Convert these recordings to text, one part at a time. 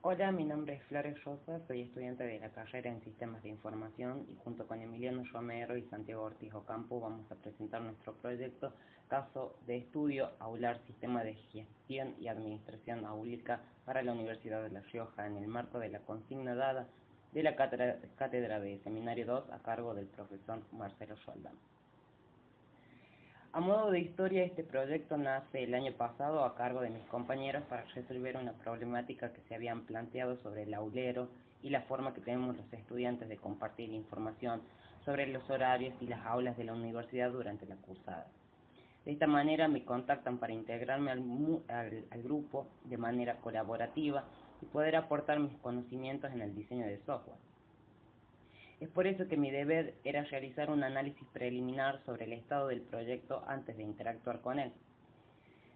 Hola, mi nombre es Flores Rosa, soy estudiante de la carrera en Sistemas de Información y junto con Emiliano Romero y Santiago Ortiz Ocampo vamos a presentar nuestro proyecto Caso de Estudio Aular Sistema de Gestión y Administración Áulica para la Universidad de La Rioja en el marco de la consigna dada de la Cátedra de Seminario 2 a cargo del profesor Marcelo Roldán. A modo de historia, este proyecto nace el año pasado a cargo de mis compañeros para resolver una problemática que se habían planteado sobre el aulero y la forma que tenemos los estudiantes de compartir información sobre los horarios y las aulas de la universidad durante la cursada. De esta manera me contactan para integrarme al grupo de manera colaborativa y poder aportar mis conocimientos en el diseño de software. Es por eso que mi deber era realizar un análisis preliminar sobre el estado del proyecto antes de interactuar con él.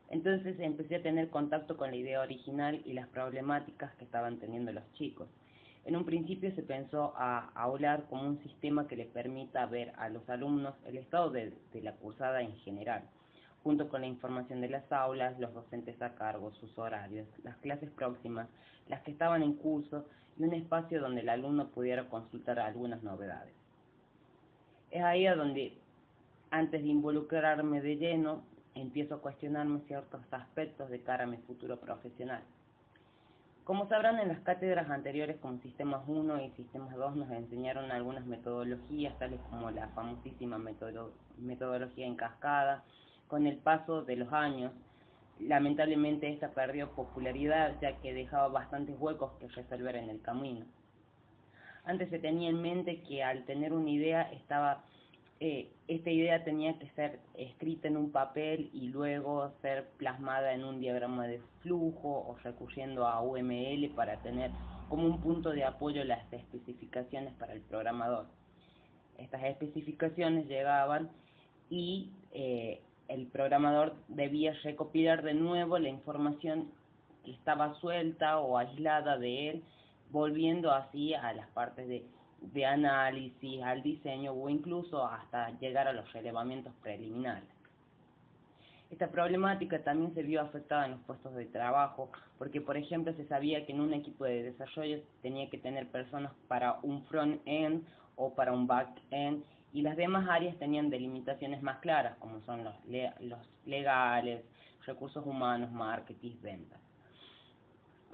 Entonces empecé a tener contacto con la idea original y las problemáticas que estaban teniendo los chicos. En un principio se pensó a aular como un sistema que le permita ver a los alumnos el estado de la cursada en general, junto con la información de las aulas, los docentes a cargo, sus horarios, las clases próximas, las que estaban en curso y un espacio donde el alumno pudiera consultar algunas novedades. Es ahí a donde, antes de involucrarme de lleno, empiezo a cuestionarme ciertos aspectos de cara a mi futuro profesional. Como sabrán, en las cátedras anteriores como Sistemas 1 y Sistemas 2 nos enseñaron algunas metodologías, tales como la famosísima metodología en cascada. Con el paso de los años, lamentablemente esta perdió popularidad, ya que dejaba bastantes huecos que resolver en el camino. Antes se tenía en mente que al tener una idea esta idea tenía que ser escrita en un papel y luego ser plasmada en un diagrama de flujo o recurriendo a UML para tener como un punto de apoyo las especificaciones para el programador. Estas especificaciones llegaban y el programador debía recopilar de nuevo la información que estaba suelta o aislada de él, volviendo así a las partes de análisis, al diseño o incluso hasta llegar a los relevamientos preliminares. Esta problemática también se vio afectada en los puestos de trabajo, porque por ejemplo se sabía que en un equipo de desarrollo tenía que tener personas para un front-end o para un back-end, y las demás áreas tenían delimitaciones más claras, como son los legales, recursos humanos, marketing, ventas.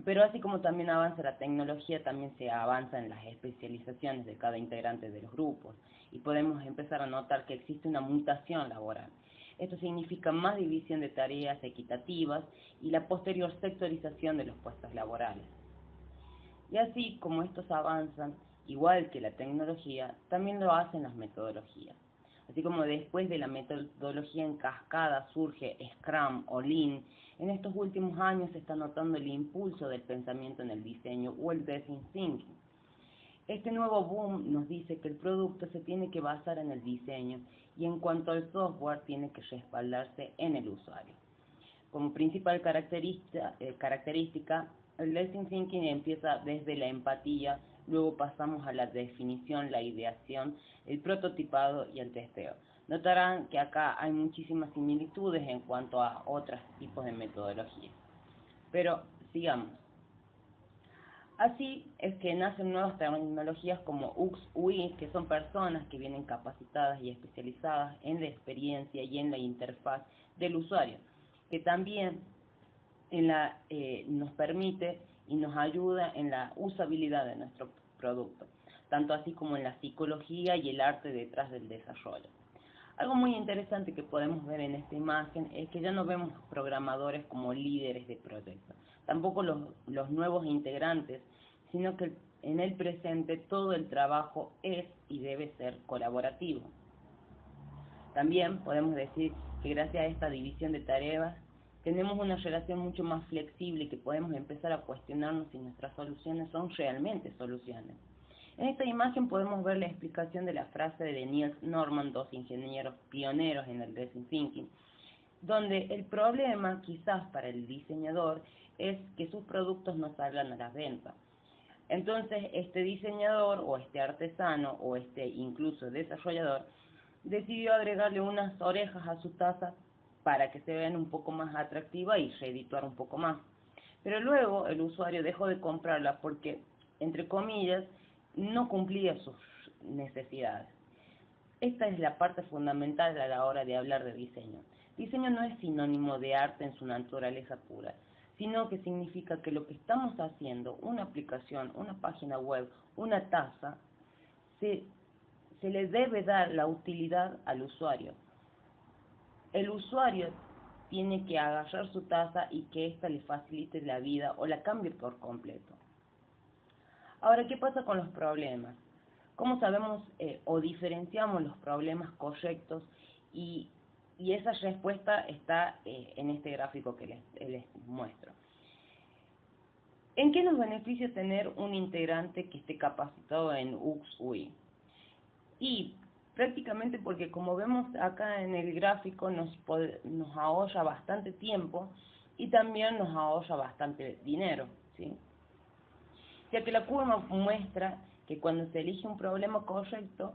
Pero así como también avanza la tecnología, también se avanza en las especializaciones de cada integrante de los grupos, y podemos empezar a notar que existe una mutación laboral. Esto significa más división de tareas equitativas y la posterior sectorización de los puestos laborales. Y así como estos avanzan, igual que la tecnología, también lo hacen las metodologías. Así como después de la metodología en cascada surge Scrum o Lean, en estos últimos años se está notando el impulso del pensamiento en el diseño o el design thinking. Este nuevo boom nos dice que el producto se tiene que basar en el diseño y en cuanto al software tiene que respaldarse en el usuario. Como principal característica, el design thinking empieza desde la empatía, luego pasamos a la definición, la ideación, el prototipado y el testeo. Notarán que acá hay muchísimas similitudes en cuanto a otros tipos de metodologías. Pero sigamos. Así es que nacen nuevas tecnologías como UX/UI, que son personas que vienen capacitadas y especializadas en la experiencia y en la interfaz del usuario, que también nos permite y nos ayuda en la usabilidad de nuestro producto, tanto así como en la psicología y el arte detrás del desarrollo. Algo muy interesante que podemos ver en esta imagen es que ya no vemos programadores como líderes de proyectos, tampoco los nuevos integrantes, sino que en el presente todo el trabajo es y debe ser colaborativo. También podemos decir que gracias a esta división de tareas tenemos una relación mucho más flexible y que podemos empezar a cuestionarnos si nuestras soluciones son realmente soluciones. En esta imagen podemos ver la explicación de la frase de Niels Norman, dos ingenieros pioneros en el design thinking, donde el problema quizás para el diseñador es que sus productos no salgan a la venta. Entonces este diseñador o este artesano o este incluso desarrollador decidió agregarle unas orejas a su taza para que se vean un poco más atractivas y redituar un poco más. Pero luego el usuario dejó de comprarla porque, entre comillas, no cumplía sus necesidades. Esta es la parte fundamental a la hora de hablar de diseño. Diseño no es sinónimo de arte en su naturaleza pura, sino que significa que lo que estamos haciendo, una aplicación, una página web, una taza, se le debe dar la utilidad al usuario. El usuario tiene que agarrar su taza y que ésta le facilite la vida o la cambie por completo. Ahora, ¿qué pasa con los problemas? ¿Cómo sabemos o diferenciamos los problemas correctos? Y esa respuesta está en este gráfico que les muestro. ¿En qué nos beneficia tener un integrante que esté capacitado en UX/UI? Y prácticamente porque, como vemos acá en el gráfico, nos ahorra bastante tiempo y también nos ahorra bastante dinero, ¿sí? Ya que la curva muestra que cuando se elige un problema correcto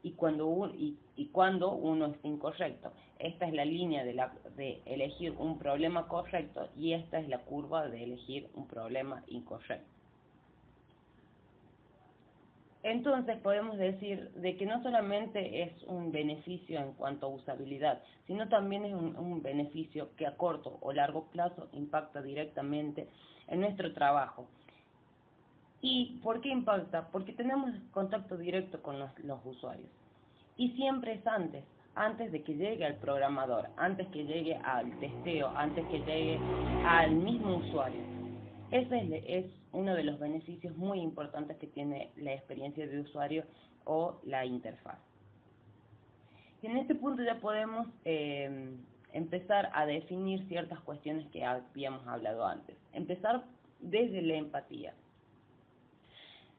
y cuando uno está incorrecto. Esta es la línea de elegir un problema correcto y esta es la curva de elegir un problema incorrecto. Entonces podemos decir de que no solamente es un beneficio en cuanto a usabilidad, sino también es un beneficio que a corto o largo plazo impacta directamente en nuestro trabajo. ¿Y por qué impacta? Porque tenemos contacto directo con los usuarios. Y siempre es antes de que llegue al programador, antes que llegue al testeo, antes que llegue al mismo usuario. Ese es uno de los beneficios muy importantes que tiene la experiencia de usuario o la interfaz. Y en este punto ya podemos empezar a definir ciertas cuestiones que habíamos hablado antes. Empezar desde la empatía.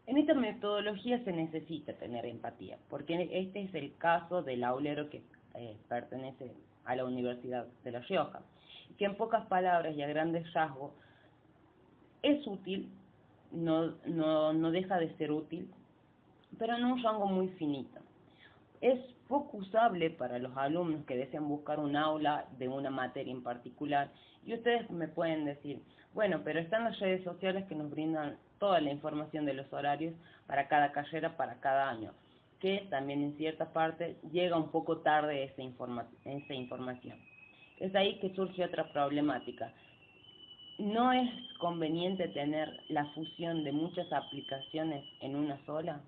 En esta metodología se necesita tener empatía, porque este es el caso del aulero que pertenece a la Universidad de La Rioja, que en pocas palabras y a grandes rasgos es útil, no deja de ser útil, pero en un rango muy finito. Es poco usable para los alumnos que desean buscar un aula de una materia en particular, y ustedes me pueden decir, bueno, pero están las redes sociales que nos brindan toda la información de los horarios para cada carrera, para cada año, que también en cierta parte llega un poco tarde esa información. Es ahí que surge otra problemática. ¿No es conveniente tener la fusión de muchas aplicaciones en una sola?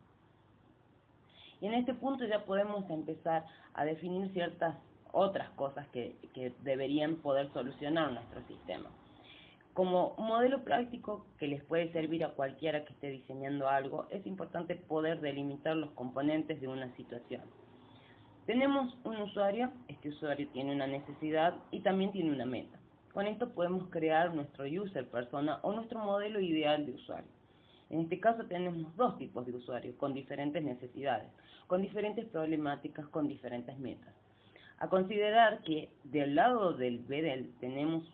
Y en este punto ya podemos empezar a definir ciertas otras cosas que deberían poder solucionar nuestro sistema. Como modelo práctico que les puede servir a cualquiera que esté diseñando algo, es importante poder delimitar los componentes de una situación. Tenemos un usuario, este usuario tiene una necesidad y también tiene una meta. Con esto podemos crear nuestro user persona o nuestro modelo ideal de usuario. En este caso tenemos dos tipos de usuarios con diferentes necesidades, con diferentes problemáticas, con diferentes metas. A considerar que del lado del BDL tenemos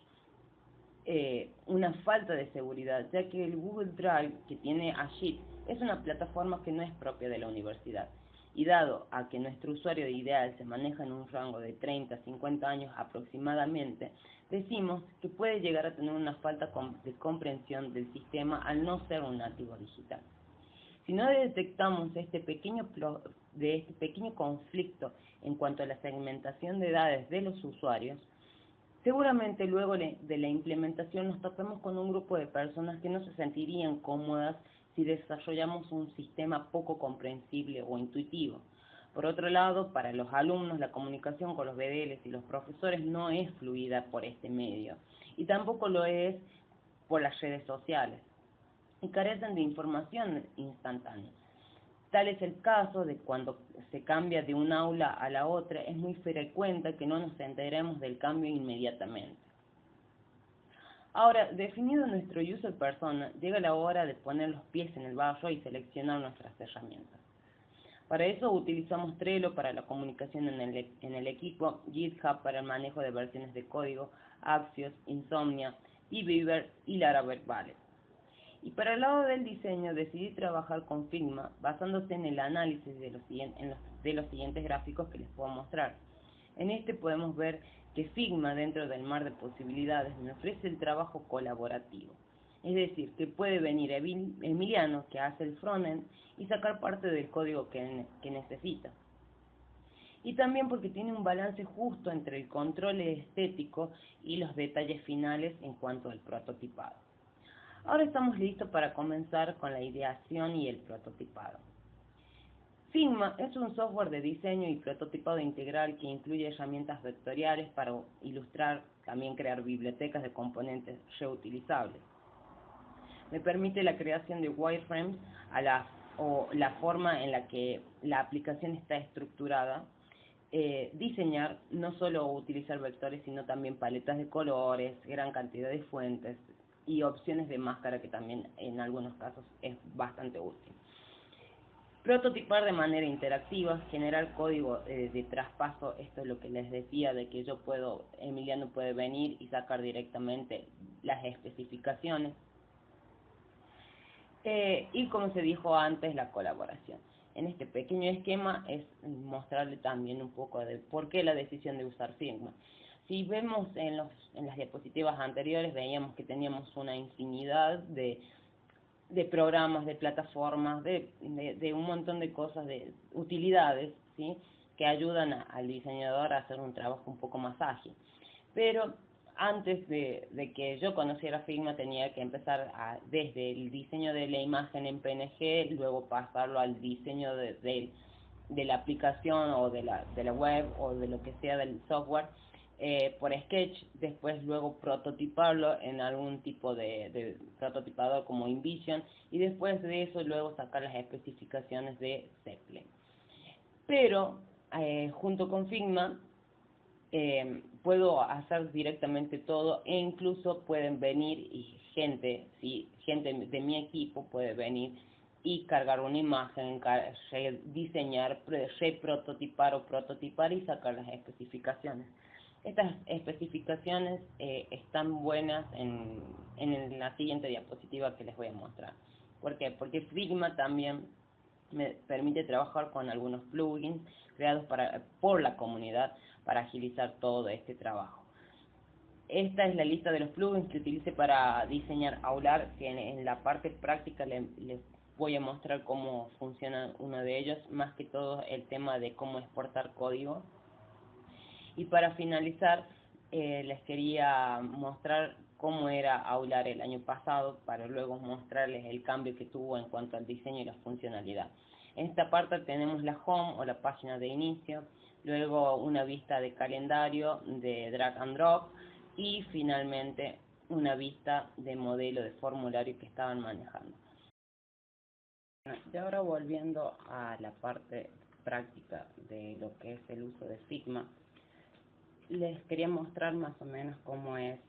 una falta de seguridad, ya que el Google Drive que tiene Ajit es una plataforma que no es propia de la universidad. Y dado a que nuestro usuario ideal se maneja en un rango de 30 a 50 años aproximadamente, decimos que puede llegar a tener una falta de comprensión del sistema al no ser un nativo digital. Si no detectamos este pequeño conflicto en cuanto a la segmentación de edades de los usuarios, seguramente luego de la implementación nos topemos con un grupo de personas que no se sentirían cómodas si desarrollamos un sistema poco comprensible o intuitivo. Por otro lado, para los alumnos la comunicación con los BDLs y los profesores no es fluida por este medio y tampoco lo es por las redes sociales y carecen de información instantánea. Tal es el caso de cuando se cambia de un aula a la otra, es muy frecuente que no nos enteremos del cambio inmediatamente. Ahora, definido nuestro user persona, llega la hora de poner los pies en el barro y seleccionar nuestras herramientas. Para eso utilizamos Trello para la comunicación en el equipo, GitHub para el manejo de versiones de código, Axios, Insomnia, eBeaver y Laravel Ballet. Y para el lado del diseño decidí trabajar con Figma basándose en el análisis de los siguientes gráficos que les puedo mostrar. En este podemos ver que Figma, dentro del mar de posibilidades, me ofrece el trabajo colaborativo. Es decir, que puede venir Emiliano, que hace el frontend, y sacar parte del código que necesita. Y también porque tiene un balance justo entre el control estético y los detalles finales en cuanto al prototipado. Ahora estamos listos para comenzar con la ideación y el prototipado. Figma es un software de diseño y prototipado integral que incluye herramientas vectoriales para ilustrar, también crear bibliotecas de componentes reutilizables. Me permite la creación de wireframes o la forma en la que la aplicación está estructurada, diseñar, no solo utilizar vectores, sino también paletas de colores, gran cantidad de fuentes y opciones de máscara, que también en algunos casos es bastante útil. Prototipar de manera interactiva, generar código de traspaso, esto es lo que les decía, de que Emiliano puede venir y sacar directamente las especificaciones. Y como se dijo antes, la colaboración. En este pequeño esquema es mostrarle también un poco de por qué la decisión de usar Figma. Si vemos en las diapositivas anteriores, veíamos que teníamos una infinidad de programas, de plataformas, de un montón de cosas, de utilidades, ¿sí?, que ayudan al diseñador a hacer un trabajo un poco más ágil. Pero antes de que yo conociera Figma, tenía que empezar desde el diseño de la imagen en PNG, luego pasarlo al diseño de la aplicación o de la web o de lo que sea del software, por Sketch, después luego prototiparlo en algún tipo de prototipador como InVision, y después de eso luego sacar las especificaciones de Zeppelin. Pero junto con Figma puedo hacer directamente todo, e incluso pueden venir y gente de mi equipo puede venir y cargar una imagen, diseñar, reprototipar o prototipar y sacar las especificaciones. Estas especificaciones están buenas en la siguiente diapositiva que les voy a mostrar. ¿Por qué? Porque Figma también me permite trabajar con algunos plugins creados por la comunidad para agilizar todo este trabajo. Esta es la lista de los plugins que utilice para diseñar Aular, que en la parte práctica les voy a mostrar cómo funciona uno de ellos, más que todo el tema de cómo exportar código. Y para finalizar, les quería mostrar cómo era Aular el año pasado, para luego mostrarles el cambio que tuvo en cuanto al diseño y la funcionalidad. En esta parte tenemos la home o la página de inicio, luego una vista de calendario, de drag and drop, y finalmente una vista de modelo de formulario que estaban manejando. Y ahora, volviendo a la parte práctica de lo que es el uso de Figma, les quería mostrar más o menos cómo es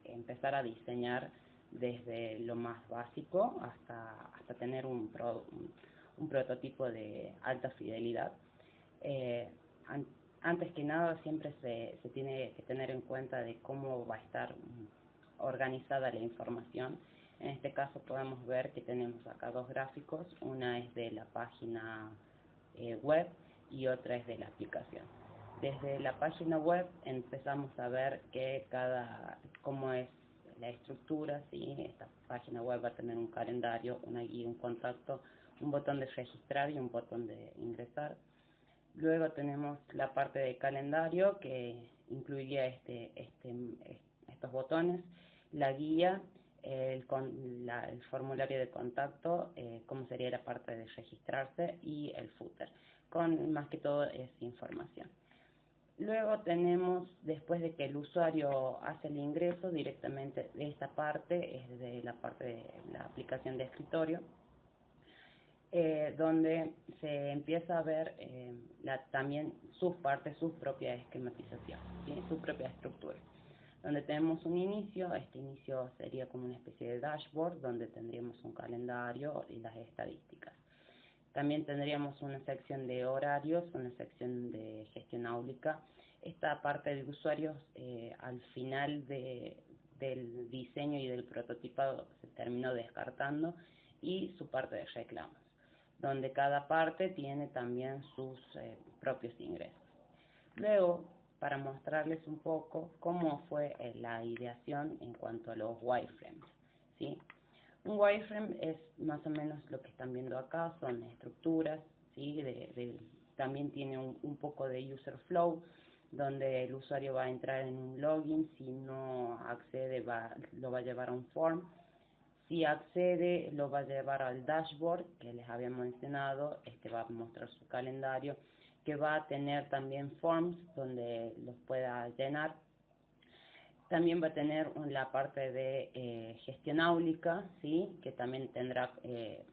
empezar a diseñar desde lo más básico hasta tener un prototipo de alta fidelidad. Antes que nada, siempre se tiene que tener en cuenta de cómo va a estar organizada la información. En este caso podemos ver que tenemos acá dos gráficos, una es de la página web y otra es de la aplicación. Desde la página web empezamos a ver que cómo es la estructura, ¿sí? Esta página web va a tener un calendario, una guía, un contacto, un botón de registrar y un botón de ingresar. Luego tenemos la parte de calendario, que incluiría estos botones, la guía, el formulario de contacto, cómo sería la parte de registrarse, y el footer, con más que todo es información. Luego tenemos, después de que el usuario hace el ingreso, directamente de esta parte, es de la parte de la aplicación de escritorio, donde se empieza a ver también sus partes, sus propias esquematizaciones, ¿sí?, su propia estructura. Donde tenemos un inicio, este inicio sería como una especie de dashboard, donde tendríamos un calendario y las estadísticas. También tendríamos una sección de horarios, una sección de gestión áulica. Esta parte de usuarios, al final del diseño y del prototipado, se terminó descartando, y su parte de reclamos, donde cada parte tiene también sus propios ingresos. Luego, para mostrarles un poco cómo fue la ideación en cuanto a los wireframes, ¿sí? Un wireframe es más o menos lo que están viendo acá, son estructuras, ¿sí? También tiene un poco de user flow, donde el usuario va a entrar en un login, si no accede lo va a llevar a un form, si accede lo va a llevar al dashboard que les había mencionado, va a mostrar su calendario, que va a tener también forms donde los pueda llenar. También va a tener la parte de gestión áulica, ¿sí? Que también tendrá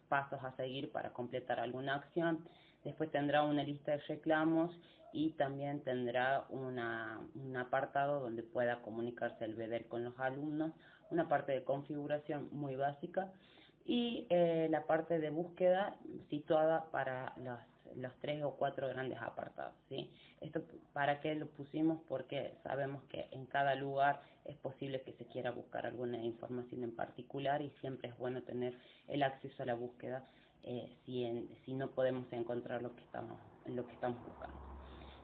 pasos a seguir para completar alguna acción. Después tendrá una lista de reclamos y también tendrá un apartado donde pueda comunicarse el BDEL con los alumnos, una parte de configuración muy básica y la parte de búsqueda situada para los 3 o 4 grandes apartados, ¿sí? Esto, ¿para qué lo pusimos? Porque sabemos que en cada lugar es posible que se quiera buscar alguna información en particular y siempre es bueno tener el acceso a la búsqueda si no podemos encontrar lo que estamos buscando.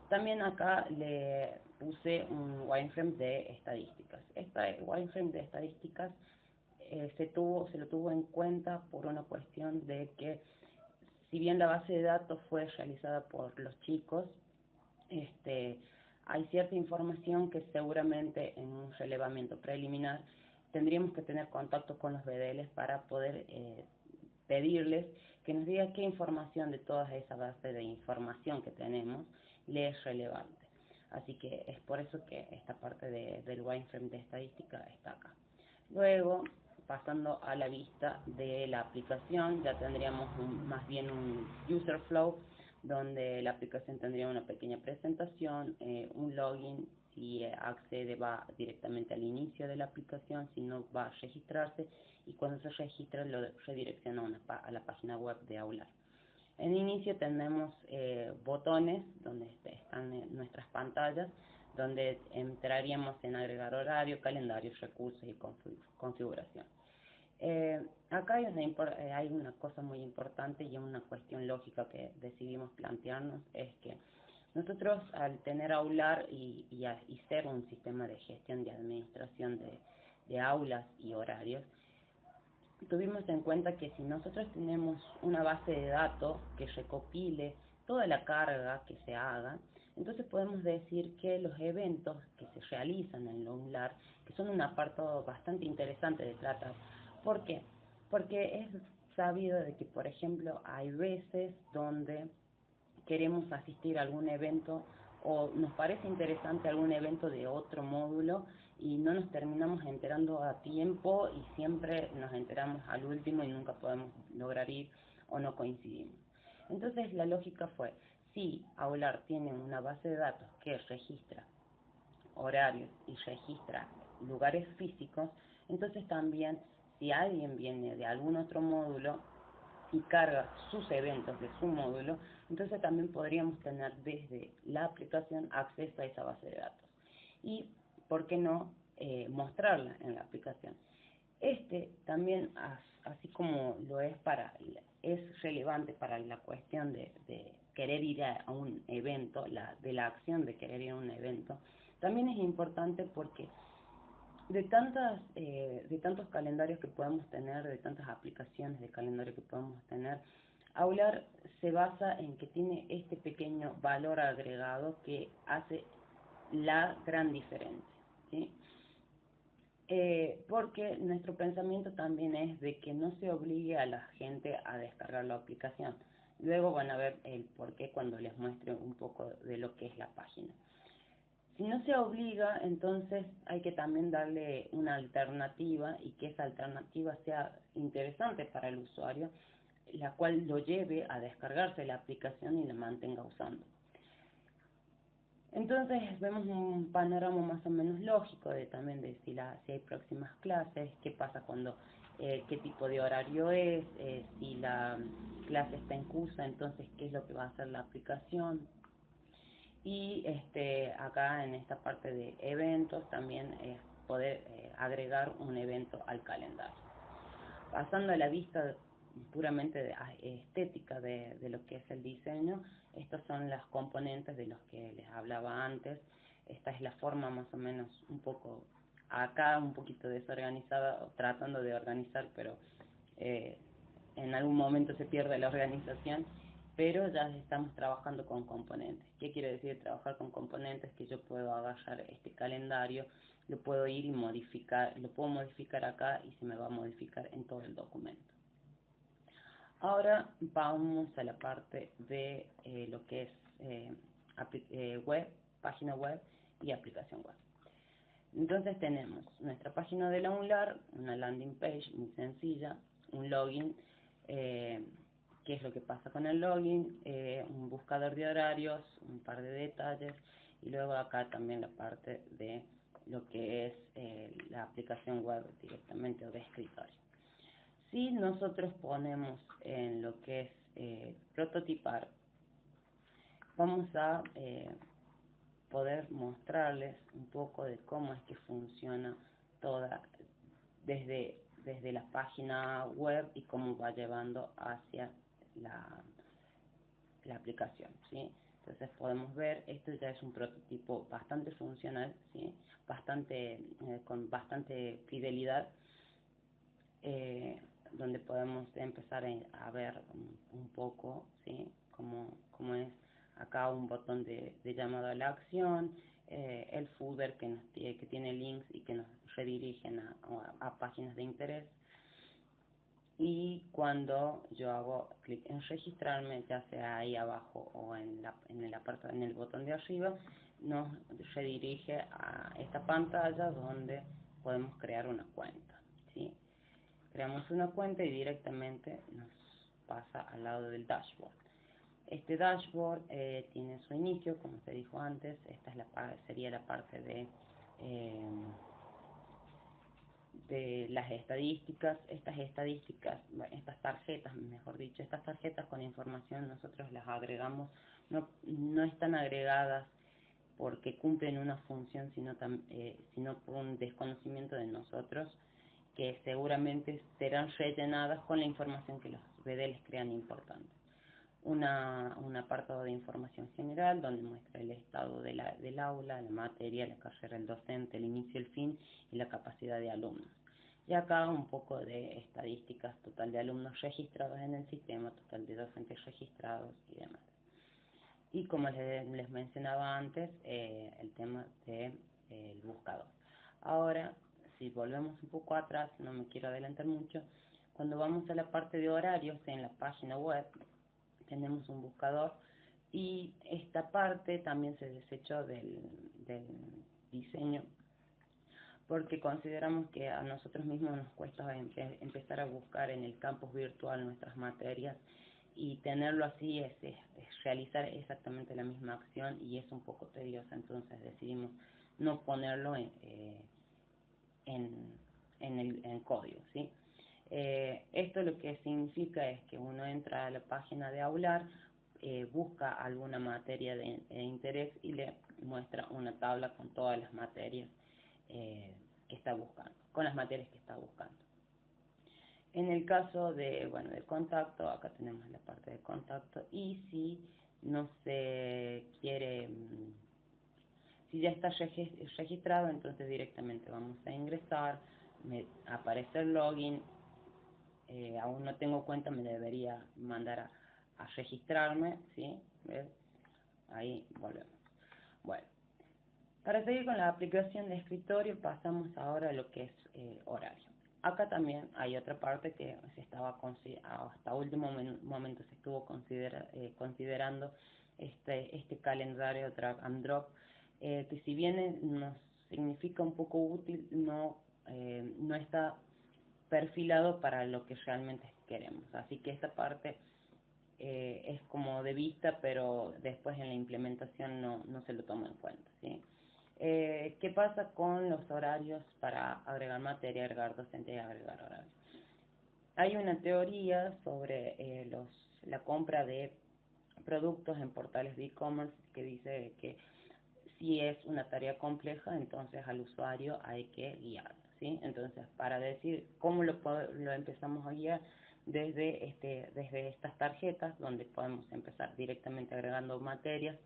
También acá le puse un wireframe de estadísticas. Este wireframe de estadísticas se lo tuvo en cuenta por una cuestión de que si bien la base de datos fue realizada por los chicos, hay cierta información que seguramente en un relevamiento preliminar tendríamos que tener contacto con los BDLs para poder pedirles que nos diga qué información de toda esa base de información que tenemos le es relevante. Así que es por eso que esta parte del wireframe de estadística está acá. Luego, pasando a la vista de la aplicación, ya tendríamos más bien un user flow, donde la aplicación tendría una pequeña presentación, un login, si accede va directamente al inicio de la aplicación, si no va a registrarse, y cuando se registra lo redirecciona a la página web de Aular. En inicio tenemos botones donde están nuestras pantallas, donde entraríamos en agregar horario, calendario, recursos y configuración. Acá hay una cosa muy importante y una cuestión lógica que decidimos plantearnos, es que nosotros al tener Aular y ser un sistema de gestión y administración de aulas y horarios, tuvimos en cuenta que si nosotros tenemos una base de datos que recopile toda la carga que se haga, entonces podemos decir que los eventos que se realizan en Aular, que son un apartado bastante interesante de tratar. ¿Por qué? Porque es sabido de que, por ejemplo, hay veces donde queremos asistir a algún evento o nos parece interesante algún evento de otro módulo y no nos terminamos enterando a tiempo y siempre nos enteramos al último y nunca podemos lograr ir o no coincidimos. Entonces la lógica fue, si Aular tiene una base de datos que registra horarios y registra lugares físicos, entonces también si alguien viene de algún otro módulo y carga sus eventos de su módulo, entonces también podríamos tener desde la aplicación acceso a esa base de datos. Y, ¿por qué no mostrarla en la aplicación? También, así como lo es es relevante para la cuestión de querer ir a un evento, de la acción de querer ir a un evento, también es importante porque de tantos calendarios que podemos tener, de tantas aplicaciones de calendario que podemos tener, Aular se basa en que tiene este pequeño valor agregado que hace la gran diferencia, ¿sí? Porque nuestro pensamiento también es de que no se obligue a la gente a descargar la aplicación. Luego van a ver el por qué cuando les muestre un poco de lo que es la página. Si no se obliga, entonces hay que también darle una alternativa y que esa alternativa sea interesante para el usuario, la cual lo lleve a descargarse la aplicación y la mantenga usando. Entonces vemos un panorama más o menos lógico también de si hay próximas clases, qué pasa cuando, qué tipo de horario es, si la clase está en curso, entonces qué es lo que va a hacer la aplicación. Y acá en esta parte de eventos también es poder agregar un evento al calendario. Pasando a la vista puramente estética de lo que es el diseño, estos son las componentes de los que les hablaba antes. esta es la forma más o menos un poco, acá un poquito desorganizada, tratando de organizar, pero en algún momento se pierde la organización, pero ya estamos trabajando con componentes. ¿Qué quiere decir trabajar con componentes? Que yo puedo agarrar este calendario, lo puedo ir y modificar, lo puedo modificar acá y se me va a modificar en todo el documento. Ahora vamos a la parte de lo que es web, página web y aplicación web. Entonces tenemos nuestra página de la UNLAR, una landing page muy sencilla, un login, qué es lo que pasa con el login, un buscador de horarios, un par de detalles, y luego acá también la parte de lo que es la aplicación web directamente o de escritorio. Si nosotros ponemos en lo que es prototipar, vamos a poder mostrarles un poco de cómo es que funciona toda, desde la página web y cómo va llevando hacia la aplicación, ¿sí? Entonces podemos ver, esto ya es un prototipo bastante funcional, ¿sí? Con bastante fidelidad, donde podemos empezar a ver un poco, ¿sí? Cómo es acá un botón de llamado a la acción, el footer que tiene links y que nos redirigen a páginas de interés. Y cuando yo hago clic en registrarme, ya sea ahí abajo o en el botón de arriba, nos redirige a esta pantalla donde podemos crear una cuenta, ¿sí? Creamos una cuenta y directamente nos pasa al lado del dashboard. Este dashboard tiene su inicio, como se dijo antes. Esta es sería la parte de las estadísticas. Estas tarjetas, mejor dicho, estas tarjetas con información nosotros las agregamos, no están agregadas porque cumplen una función, sino por un desconocimiento de nosotros, que seguramente serán rellenadas con la información que los BD les crean importante. Un apartado de información general donde muestra el estado del aula, la materia, la carrera del docente, el inicio, el fin y la capacidad de alumnos. Y acá un poco de estadísticas, total de alumnos registrados en el sistema, total de docentes registrados y demás. Y como les mencionaba antes, el tema del buscador. Ahora, si volvemos un poco atrás, no me quiero adelantar mucho, cuando vamos a la parte de horarios en la página web, tenemos un buscador y esta parte también se desechó del diseño porque consideramos que a nosotros mismos nos cuesta empezar a buscar en el campus virtual nuestras materias, y tenerlo así es realizar exactamente la misma acción y es un poco tedioso. Entonces decidimos no ponerlo en código, ¿sí? Esto lo que significa es que uno entra a la página de Aular, busca alguna materia de interés y le muestra una tabla con todas las materias que está buscando, con las materias que está buscando. En el caso de contacto, acá tenemos la parte de contacto, y si no se quiere, si ya está registrado, entonces directamente vamos a ingresar, me aparece el login, aún no tengo cuenta, me debería mandar a registrarme, ¿sí? ¿Ves? Ahí volvemos. Bueno, para seguir con la aplicación de escritorio, pasamos ahora a lo que es horario. Acá también hay otra parte que hasta último momento se estuvo considerando este calendario drag and drop, que si bien nos significa un poco útil, no está perfilado para lo que realmente queremos. Así que esta parte es como de vista, pero después en la implementación no se lo toma en cuenta, ¿sí? ¿Qué pasa con los horarios para agregar materia, agregar docente y agregar horarios? Hay una teoría sobre la compra de productos en portales de e-commerce que dice que si es una tarea compleja, entonces al usuario hay que guiarlo, ¿sí? Entonces, para decir cómo lo empezamos a guiar, desde estas tarjetas, donde podemos empezar directamente agregando materias,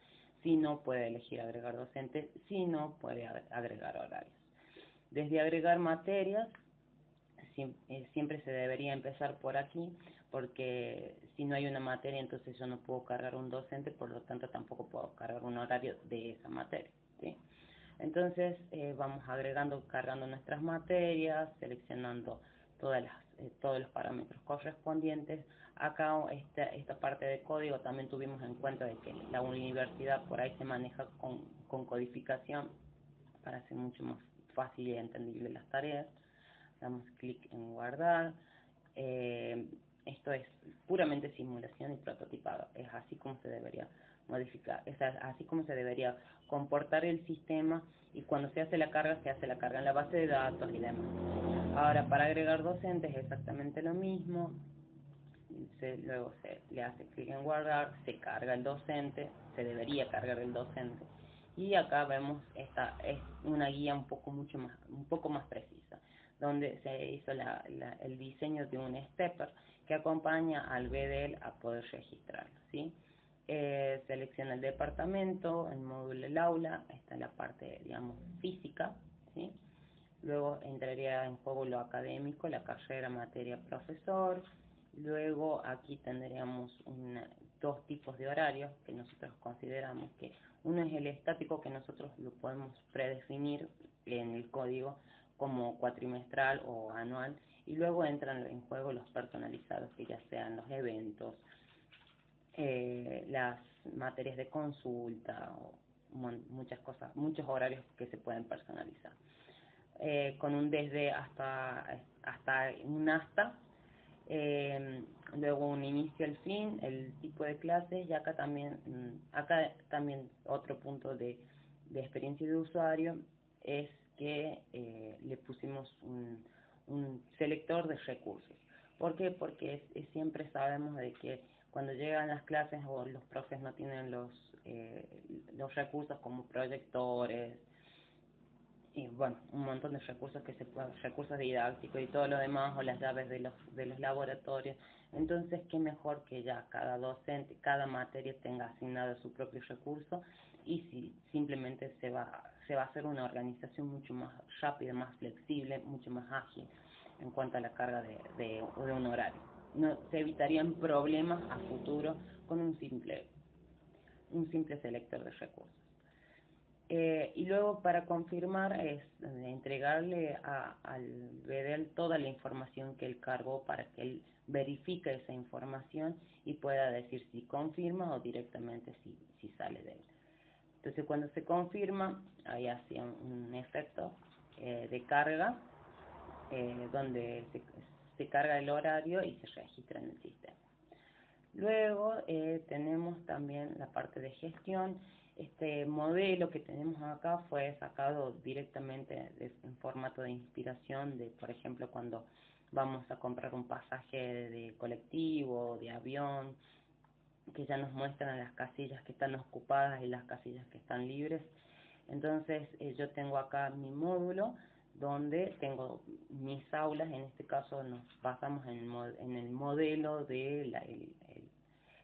Si no, puede elegir agregar docente. Si no, puede agregar horarios. Desde agregar materias, siempre se debería empezar por aquí, porque si no hay una materia, entonces yo no puedo cargar un docente, por lo tanto tampoco puedo cargar un horario de esa materia, ¿sí? Entonces vamos cargando nuestras materias, seleccionando todos los parámetros correspondientes. Acá esta parte de código también tuvimos en cuenta de que la universidad por ahí se maneja con codificación para hacer mucho más fácil y entendible las tareas. Damos clic en guardar. Esto es puramente simulación y prototipado. Es así como se debería modificar, es así como se debería comportar el sistema, y cuando se hace la carga en la base de datos y demás. Ahora, para agregar docentes es exactamente lo mismo. Luego se le hace clic en guardar, se carga el docente, se debería cargar el docente. Y acá vemos, esta es una guía un poco más precisa, donde se hizo el diseño de un stepper que acompaña al BDL a poder registrarlo, ¿sí? Selecciona el departamento, el módulo del aula, está en la parte, digamos, física, ¿sí? Luego entraría en juego lo académico, la carrera, materia, profesor. Luego aquí tendríamos dos tipos de horarios que nosotros consideramos que uno es el estático, que nosotros lo podemos predefinir en el código como cuatrimestral o anual, y luego entran en juego los personalizados, que ya sean los eventos, las materias de consulta, o muchas cosas, muchos horarios que se pueden personalizar. Con un desde hasta un hasta, luego un inicio al fin, el tipo de clases, y acá también otro punto de experiencia de usuario es que le pusimos un selector de recursos. ¿Por qué? Porque siempre sabemos de que cuando llegan las clases o los profes no tienen los recursos como proyectores, y bueno, un montón de recursos recursos didácticos y todo lo demás, o las llaves de los laboratorios. Entonces, qué mejor que ya cada docente, cada materia tenga asignado su propio recurso, y si simplemente se va a hacer una organización mucho más rápida, más flexible, mucho más ágil en cuanto a la carga de un horario. No, se evitarían problemas a futuro con un simple selector de recursos. Y luego, para confirmar, es entregarle al BDL toda la información que él cargó para que él verifique esa información y pueda decir si confirma o directamente si sale de él. Entonces, cuando se confirma, ahí hace un efecto de carga, donde se carga el horario y se registra en el sistema. Luego tenemos también la parte de gestión. Este modelo que tenemos acá fue sacado directamente en formato de inspiración de, por ejemplo, cuando vamos a comprar un pasaje de colectivo, de avión, que ya nos muestran las casillas que están ocupadas y las casillas que están libres. Entonces yo tengo acá mi módulo donde tengo mis aulas. En este caso nos basamos en el modelo de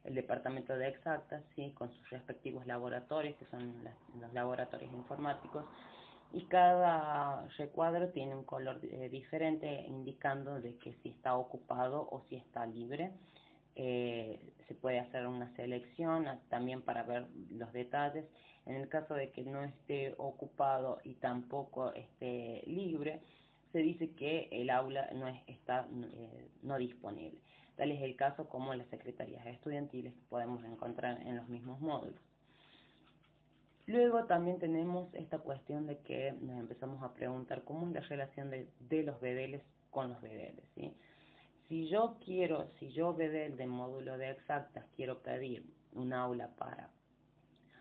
el departamento de exactas, ¿sí? Con sus respectivos laboratorios, que son los laboratorios informáticos, y cada recuadro tiene un color diferente, indicando de que si está ocupado o si está libre. Se puede hacer una selección también para ver los detalles. En el caso de que no esté ocupado y tampoco esté libre, se dice que el aula está no disponible. Tal es el caso como las secretarías estudiantiles que podemos encontrar en los mismos módulos. Luego también tenemos esta cuestión de que nos empezamos a preguntar cómo es la relación de los BDLs con los BDLs, ¿sí? Si yo BDL de módulo de exactas quiero pedir un aula para,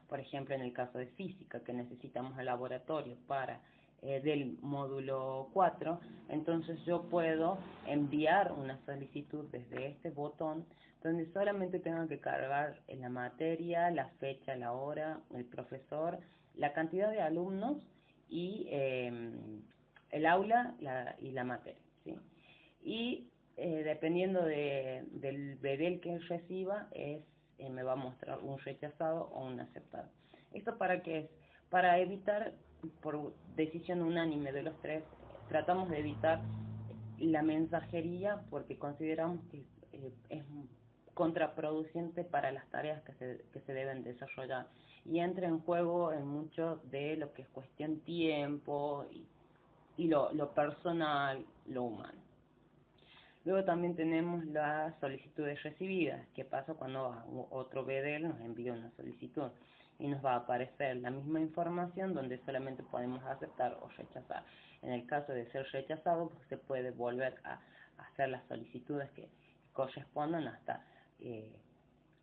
por ejemplo, en el caso de física, que necesitamos el laboratorio para del módulo 4, entonces yo puedo enviar una solicitud desde este botón, donde solamente tengo que cargar la materia, la fecha, la hora, el profesor, la cantidad de alumnos y el aula y la materia, ¿sí? Y dependiendo del BDL que reciba, me va a mostrar un rechazado o un aceptado. ¿Esto para qué es? Para evitar, por decisión unánime de los tres, tratamos de evitar la mensajería porque consideramos que es contraproducente para las tareas que se deben desarrollar y entra en juego en mucho de lo que es cuestión tiempo y lo personal, lo humano. Luego también tenemos las solicitudes recibidas. ¿Qué pasa cuando otro BDL nos envía una solicitud? Y nos va a aparecer la misma información donde solamente podemos aceptar o rechazar. En el caso de ser rechazado, pues se puede volver a hacer las solicitudes que correspondan hasta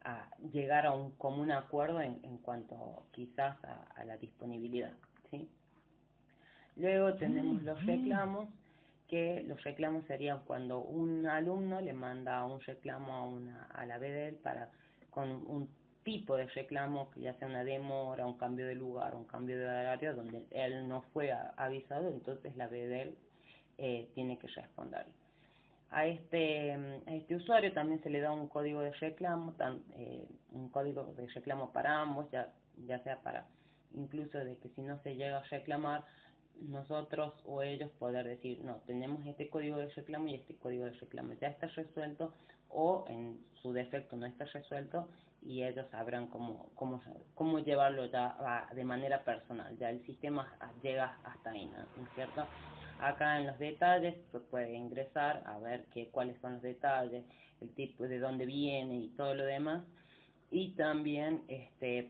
a llegar a un común acuerdo en cuanto quizás a la disponibilidad, ¿sí? Luego tenemos los reclamos, que los reclamos serían cuando un alumno le manda un reclamo a la BDL con un tipo de reclamo, que ya sea una demora, un cambio de lugar, un cambio de horario, donde él no fue avisado, entonces la BDL tiene que responder. A este usuario también se le da un código de reclamo, un código de reclamo para ambos, ya sea para incluso de que si no se llega a reclamar, nosotros o ellos poder decir, no, tenemos este código de reclamo y este código de reclamo ya está resuelto, o en su defecto no está resuelto, y ellos sabrán cómo llevarlo ya de manera personal. Ya el sistema llega hasta ahí, ¿no es cierto? Acá en los detalles se puede ingresar a ver cuáles son los detalles, el tipo de dónde viene y todo lo demás, y también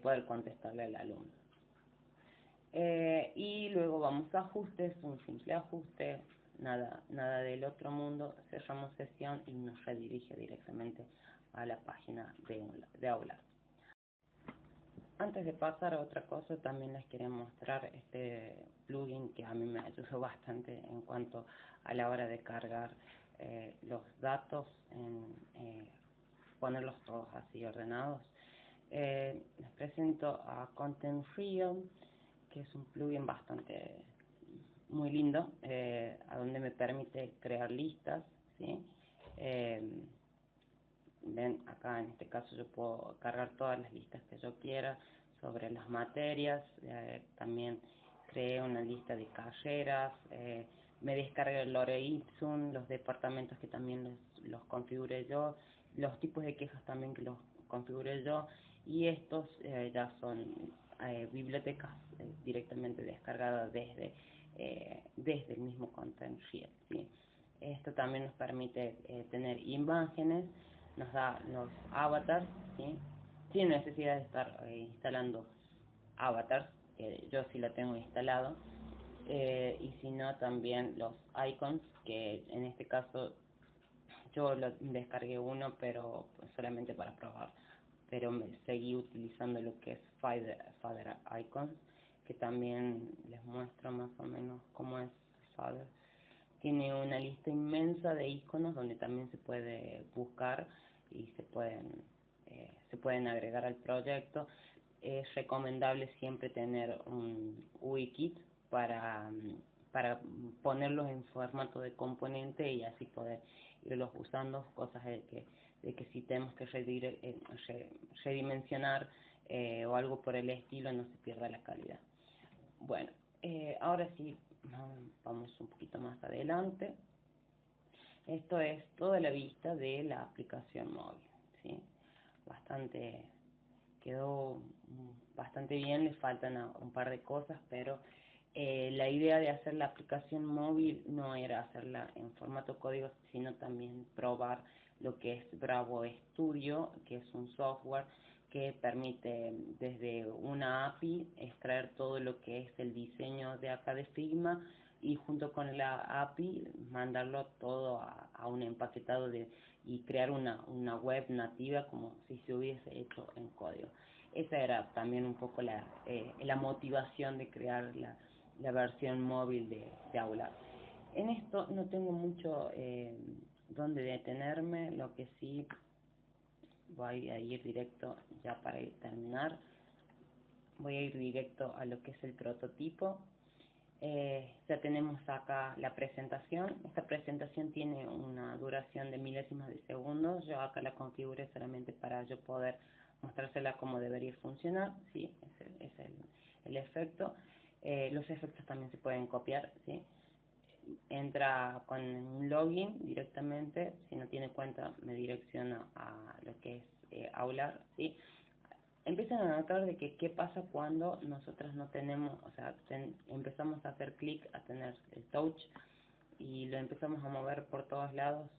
poder contestarle al alumno. Y luego vamos a ajustes, un simple ajuste, nada del otro mundo, cerramos sesión y nos redirige directamente a la página de Aula. Antes de pasar a otra cosa, también les quería mostrar este plugin que a mí me ayudó bastante en cuanto a la hora de cargar los datos, ponerlos todos así ordenados. Les presento a Content Real, que es un plugin muy lindo, a donde me permite crear listas, ¿sí? Ven, acá en este caso yo puedo cargar todas las listas que yo quiera sobre las materias, también creé una lista de carreras, me descargué el Lore Ipsum, los departamentos que también los configuré yo, los tipos de quejas también que los configuré yo, y estos ya son bibliotecas directamente descargadas desde el mismo Content Sheet, ¿sí? Esto también nos permite tener imágenes, nos da los avatars, ¿sí? Sin necesidad de estar instalando avatars, yo sí lo tengo instalado, y si no también los icons, que en este caso yo lo descargué uno, pero solamente para probar, pero seguí utilizando lo que es Father Icons, que también les muestro más o menos cómo es Father. Tiene una lista inmensa de iconos donde también se puede buscar y se pueden agregar al proyecto. Es recomendable siempre tener un UI-Kit para ponerlos en formato de componente y así poder irlos usando, cosas de que si tenemos que redimensionar o algo por el estilo no se pierda la calidad. Bueno, ahora sí, vamos un poquito más adelante. Esto es toda la vista de la aplicación móvil, ¿sí? Quedó bastante bien, le faltan un par de cosas, pero la idea de hacer la aplicación móvil no era hacerla en formato código, sino también probar lo que es Bravo Studio, que es un software que permite desde una API extraer todo lo que es el diseño de acá de Figma y junto con la API mandarlo todo a un empaquetado y crear una web nativa como si se hubiese hecho en código. Esa era también un poco la motivación de crear la versión móvil de Aula. En esto no tengo mucho donde detenerme, lo que sí voy a ir directo, ya para terminar, voy a ir directo a lo que es el prototipo. Ya tenemos acá la presentación. Esta presentación tiene una duración de milésimas de segundos. Yo acá la configuré solamente para yo poder mostrársela cómo debería funcionar, ¿sí? El efecto. Los efectos también se pueden copiar, ¿sí? Entra con un login directamente, si no tiene cuenta me direcciona a lo que es Aular, ¿sí? Empiezan a notar de que qué pasa cuando nosotros no tenemos, o sea, empezamos a hacer clic, a tener el touch y lo empezamos a mover por todos lados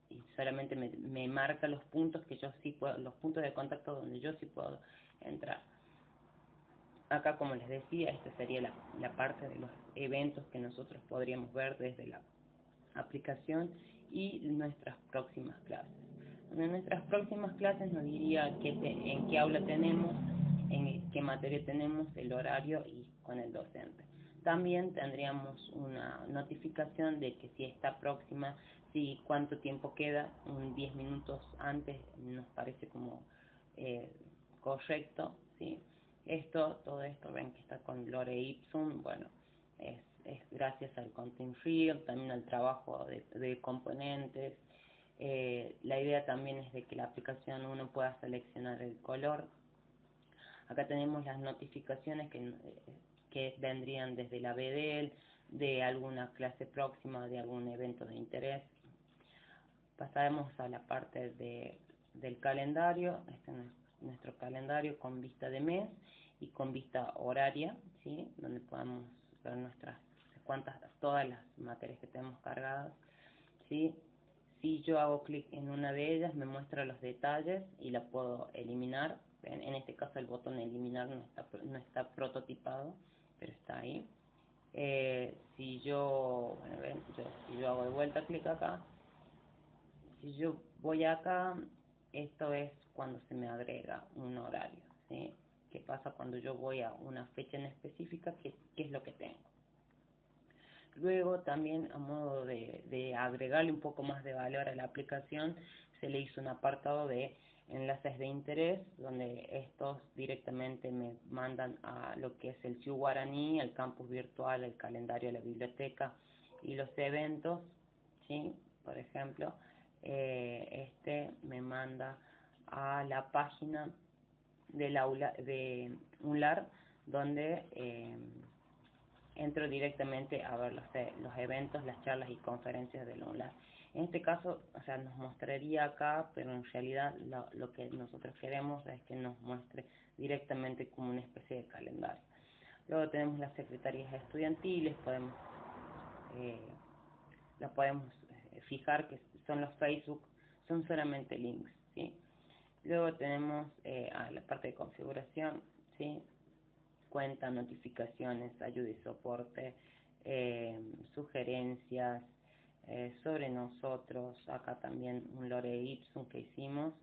y solamente me marca los puntos que yo sí puedo, los puntos de contacto donde yo sí puedo entrar. Acá, como les decía, esta sería la parte de los eventos que nosotros podríamos ver desde la aplicación y nuestras próximas clases. En nuestras próximas clases nos diría en qué aula tenemos, en qué materia tenemos, el horario y con el docente. También tendríamos una notificación de que si está próxima, si cuánto tiempo queda, 10 minutos antes nos parece como correcto, ¿sí? Todo esto, ven que está con Lore Ipsum, bueno, es gracias al Content Field, también al trabajo de componentes. La idea también es de que la aplicación uno pueda seleccionar el color. Acá tenemos las notificaciones que vendrían desde la BDL, de alguna clase próxima, de algún evento de interés. Pasaremos a la parte del calendario. Este es nuestro calendario con vista de mes y con vista horaria, ¿sí? Donde podemos ver todas las materias que tenemos cargadas, ¿sí? Si yo hago clic en una de ellas, me muestra los detalles y la puedo eliminar. En este caso el botón eliminar no está prototipado, pero está ahí. Si yo hago de vuelta clic acá, si yo voy acá, esto es cuando se me agrega un horario, ¿sí? ¿Qué pasa cuando yo voy a una fecha en específica? ¿Qué es lo que tengo? Luego también, a modo de agregarle un poco más de valor a la aplicación, se le hizo un apartado de enlaces de interés, donde estos directamente me mandan a lo que es el CIU Guaraní, el campus virtual, el calendario de la biblioteca y los eventos, ¿sí? Por ejemplo, este me manda a la página del aula de UNLAR, donde entro directamente a ver los eventos, las charlas y conferencias del UNLAR. En este caso, o sea, nos mostraría acá, pero en realidad lo que nosotros queremos es que nos muestre directamente como una especie de calendario. Luego tenemos las secretarías estudiantiles, las podemos fijar que son los Facebook, son solamente links, ¿sí? Luego tenemos la parte de configuración, ¿sí? Cuenta, notificaciones, ayuda y soporte, sugerencias sobre nosotros. Acá también un Lore Ipsum que hicimos.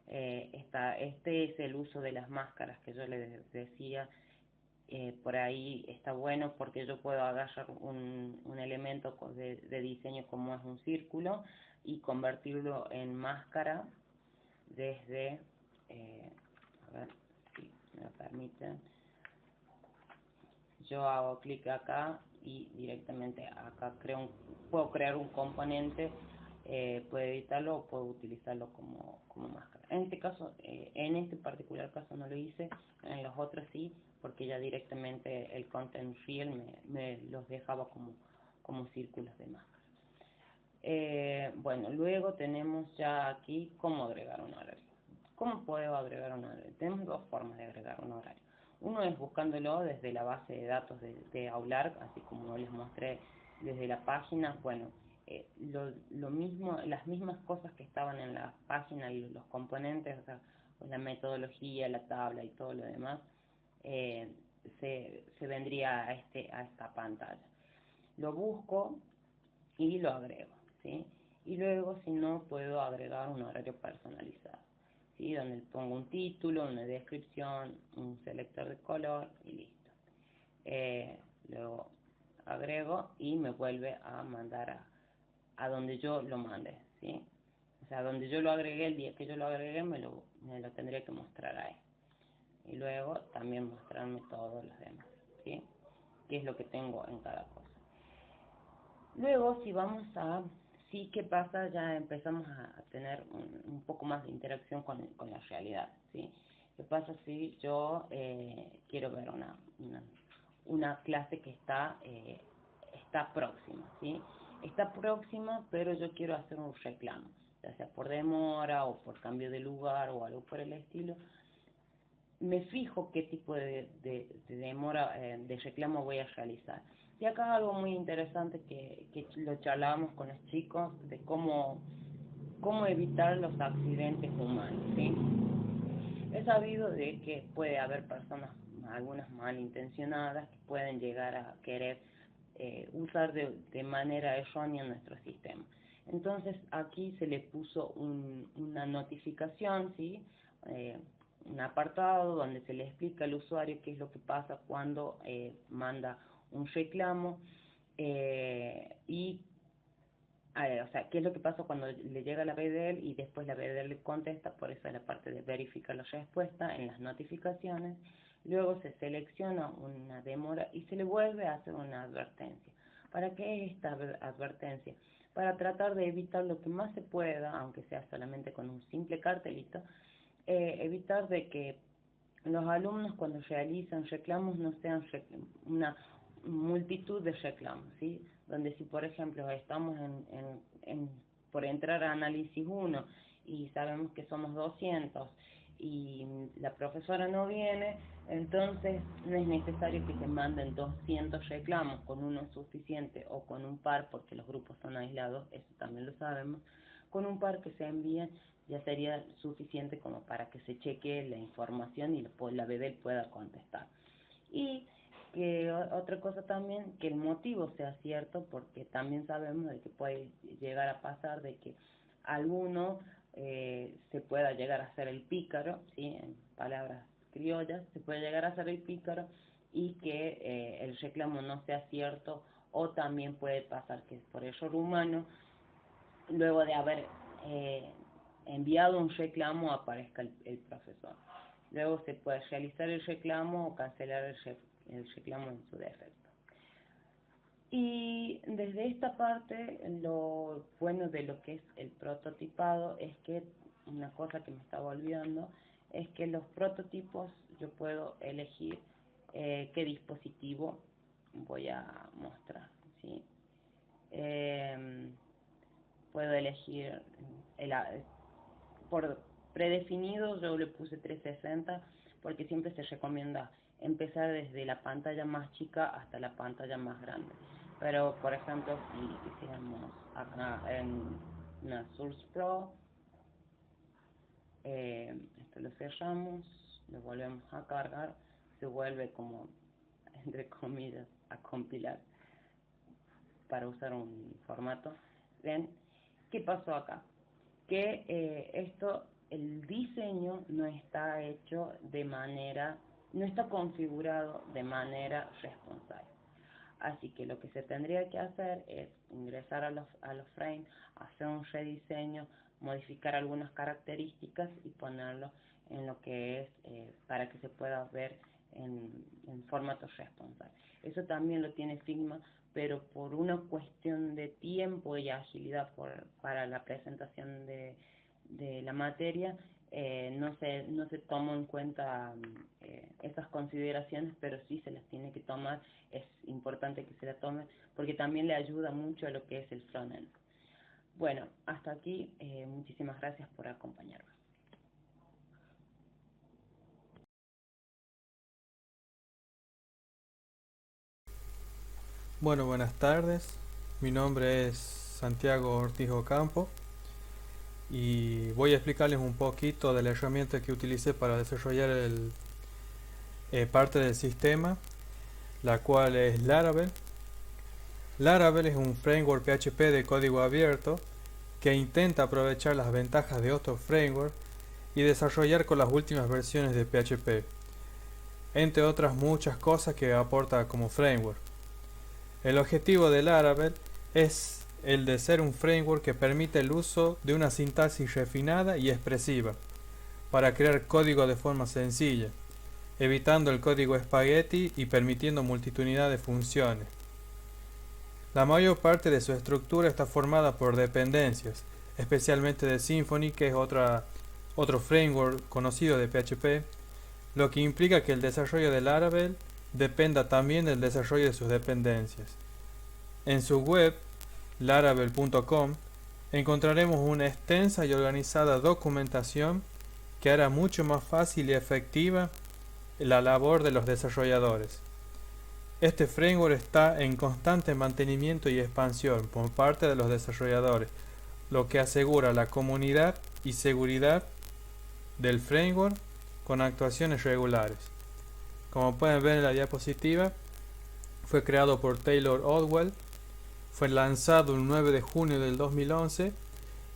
Este es el uso de las máscaras que yo les decía. Por ahí está bueno porque yo puedo agarrar un elemento de diseño como es un círculo y convertirlo en máscara desde, a ver si me permiten, yo hago clic acá y directamente acá puedo crear un componente, puedo editarlo o puedo utilizarlo como máscara. En este caso, en este particular caso no lo hice, en los otros sí, porque ya directamente el Content Field me los dejaba como círculos de máscara. Bueno, luego tenemos ya aquí cómo agregar un horario. ¿Cómo puedo agregar un horario? Tenemos dos formas de agregar un horario. Uno es buscándolo desde la base de datos de Aular, así como les mostré desde la página. Bueno, lo mismo, las mismas cosas que estaban en la página y los componentes, o sea, la metodología, la tabla y todo lo demás, se vendría a esta pantalla. Lo busco y lo agrego, ¿sí? Y luego, si no, puedo agregar un horario personalizado, ¿sí? Donde pongo un título, una descripción, un selector de color y listo. Luego agrego y me vuelve a mandar a donde yo lo mandé, ¿sí? O sea, donde yo lo agregué, el día que yo lo agregué, me lo tendría que mostrar ahí. Y luego también mostrarme todos los demás, ¿sí? Qué es lo que tengo en cada cosa. Luego, si vamos sí, ¿qué pasa? Ya empezamos a tener un poco más de interacción con la realidad, ¿sí? ¿Qué pasa si yo quiero ver una clase que está próxima, ¿sí? Está próxima, pero yo quiero hacer un reclamo, ya sea por demora o por cambio de lugar o algo por el estilo. Me fijo qué tipo de demora, de reclamo voy a realizar. Y acá algo muy interesante que lo charlábamos con los chicos, de cómo evitar los accidentes humanos, ¿sí? He sabido de que puede haber personas, algunas malintencionadas, que pueden llegar a querer usar de manera errónea nuestro sistema. Entonces aquí se le puso una notificación, ¿sí? Eh, un apartado donde se le explica al usuario qué es lo que pasa cuando manda un reclamo y o sea, qué es lo que pasa cuando le llega la BDL y después la BDL le contesta, por eso es la parte de verificar la respuesta en las notificaciones. Luego se selecciona una demora y se le vuelve a hacer una advertencia. ¿Para qué es esta advertencia? Para tratar de evitar lo que más se pueda, aunque sea solamente con un simple cartelito, evitar de que los alumnos cuando realizan reclamos no sean una multitud de reclamos, ¿sí? Donde si por ejemplo estamos por entrar a análisis 1 y sabemos que somos 200 y la profesora no viene, entonces no es necesario que se manden 200 reclamos, con uno es suficiente o con un par, porque los grupos son aislados, eso también lo sabemos, con un par que se envíen ya sería suficiente como para que se cheque la información y la BDEL pueda contestar. Y que otra cosa también, que el motivo sea cierto, porque también sabemos de que puede llegar a pasar de que alguno se pueda llegar a hacer el pícaro, ¿sí? En palabras criollas, se puede llegar a hacer el pícaro y que el reclamo no sea cierto, o también puede pasar que por error humano, luego de haber enviado un reclamo, aparezca el profesor. Luego se puede realizar el reclamo o cancelar el reclamo en su defecto. Y desde esta parte, lo bueno de lo que es el prototipado es que, una cosa que me estaba olvidando, es que los prototipos yo puedo elegir qué dispositivo voy a mostrar, ¿sí? Puedo elegir por predefinido, yo le puse 360 porque siempre se recomienda empezar desde la pantalla más chica hasta la pantalla más grande. Pero por ejemplo, si quisiéramos acá en una Source Pro, esto lo cerramos, lo volvemos a cargar, se vuelve como, entre comillas, a compilar para usar un formato. ¿Ven? ¿Qué pasó acá? Que el diseño no está hecho no está configurado de manera responsable. Así que lo que se tendría que hacer es ingresar a los frames, hacer un rediseño, modificar algunas características y ponerlo en lo que es para que se pueda ver en formato responsable. Eso también lo tiene Figma, pero por una cuestión de tiempo y agilidad para la presentación de la materia, no se tomó en cuenta esas consideraciones, pero sí se las tiene que tomar. Es importante que se la tome porque también le ayuda mucho a lo que es el frontend. Bueno, hasta aquí, muchísimas gracias por acompañarme. Bueno, buenas tardes. Mi nombre es Santiago Ortiz Ocampo y voy a explicarles un poquito de la herramienta que utilicé para desarrollar parte del sistema, la cual es Laravel. Laravel es un framework PHP de código abierto que intenta aprovechar las ventajas de otros frameworks y desarrollar con las últimas versiones de PHP, entre otras muchas cosas que aporta como framework. El objetivo de Laravel es el de ser un framework que permite el uso de una sintaxis refinada y expresiva para crear código de forma sencilla, evitando el código espagueti y permitiendo multitudinidad de funciones. La mayor parte de su estructura está formada por dependencias, especialmente de Symfony, que es otro framework conocido de PHP, lo que implica que el desarrollo de Laravel dependa también del desarrollo de sus dependencias. En su web, laravel.com, encontraremos una extensa y organizada documentación que hará mucho más fácil y efectiva la labor de los desarrolladores. Este framework está en constante mantenimiento y expansión por parte de los desarrolladores, lo que asegura la comunidad y seguridad del framework con actuaciones regulares. Como pueden ver en la diapositiva, fue creado por Taylor Odwell, fue lanzado el 9 de junio del 2011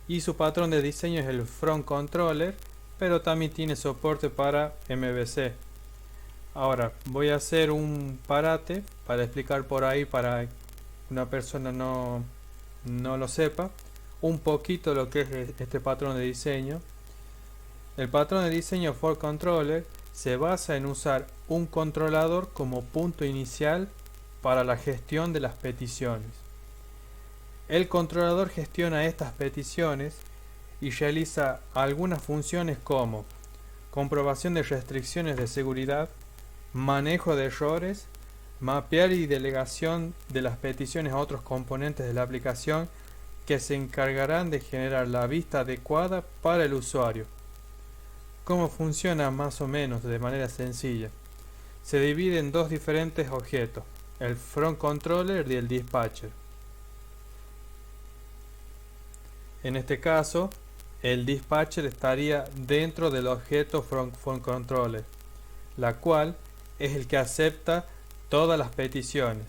y su patrón de diseño es el Front Controller, pero también tiene soporte para MVC. Ahora voy a hacer un parate para explicar por ahí, para que una persona no lo sepa, un poquito lo que es este patrón de diseño. El patrón de diseño for controller se basa en usar un controlador como punto inicial para la gestión de las peticiones. El controlador gestiona estas peticiones y realiza algunas funciones como comprobación de restricciones de seguridad, manejo de errores, mapear y delegación de las peticiones a otros componentes de la aplicación que se encargarán de generar la vista adecuada para el usuario. ¿Cómo funciona más o menos de manera sencilla? Se divide en dos diferentes objetos, el Front Controller y el Dispatcher. En este caso, el Dispatcher estaría dentro del objeto Front Controller, la cual es el que acepta todas las peticiones.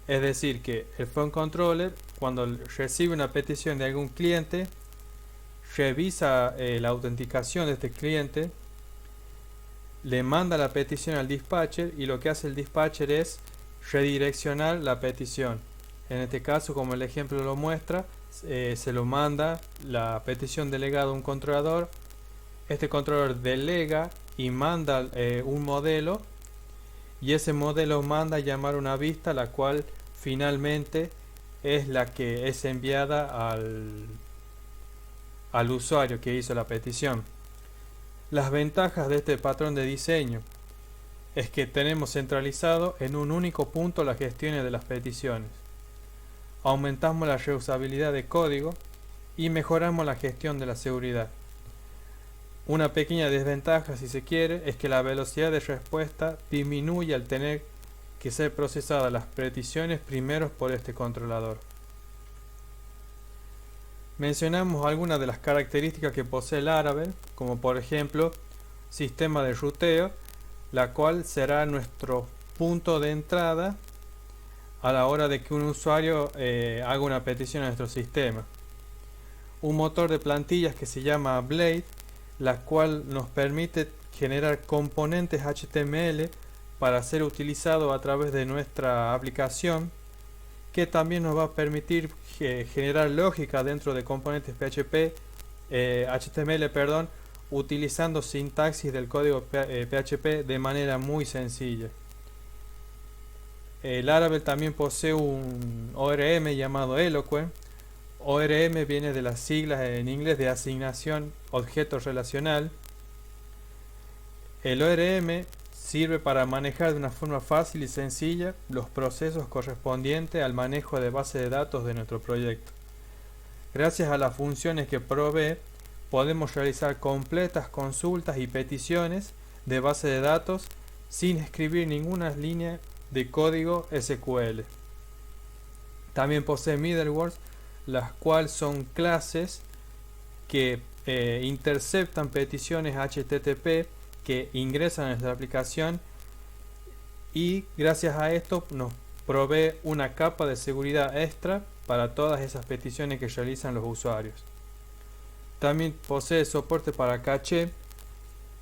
Es decir, que el Front Controller, cuando recibe una petición de algún cliente, revisa la autenticación de este cliente, le manda la petición al dispatcher y lo que hace el dispatcher es redireccionar la petición. En este caso, como el ejemplo lo muestra, se lo manda la petición delegada a un controlador. Este controlador delega y manda un modelo, y ese modelo manda a llamar una vista, la cual finalmente es la que es enviada al usuario que hizo la petición. Las ventajas de este patrón de diseño es que tenemos centralizado en un único punto las gestiones de las peticiones. Aumentamos la reusabilidad de código y mejoramos la gestión de la seguridad. Una pequeña desventaja, si se quiere, es que la velocidad de respuesta disminuye al tener que ser procesadas las peticiones primero por este controlador. Mencionamos algunas de las características que posee Laravel, como por ejemplo sistema de ruteo, la cual será nuestro punto de entrada a la hora de que un usuario haga una petición a nuestro sistema. Un motor de plantillas que se llama Blade, la cual nos permite generar componentes HTML para ser utilizado a través de nuestra aplicación, que también nos va a permitir generar lógica dentro de componentes HTML, utilizando sintaxis del código PHP de manera muy sencilla. Laravel también posee un ORM llamado Eloquent. ORM viene de las siglas en inglés de asignación objeto relacional. El ORM sirve para manejar de una forma fácil y sencilla los procesos correspondientes al manejo de base de datos de nuestro proyecto. Gracias a las funciones que provee, podemos realizar completas consultas y peticiones de base de datos sin escribir ninguna línea de código SQL. También posee middlewares, las cuales son clases que interceptan peticiones HTTP que ingresan a nuestra aplicación, y gracias a esto nos provee una capa de seguridad extra para todas esas peticiones que realizan los usuarios. También posee soporte para caché,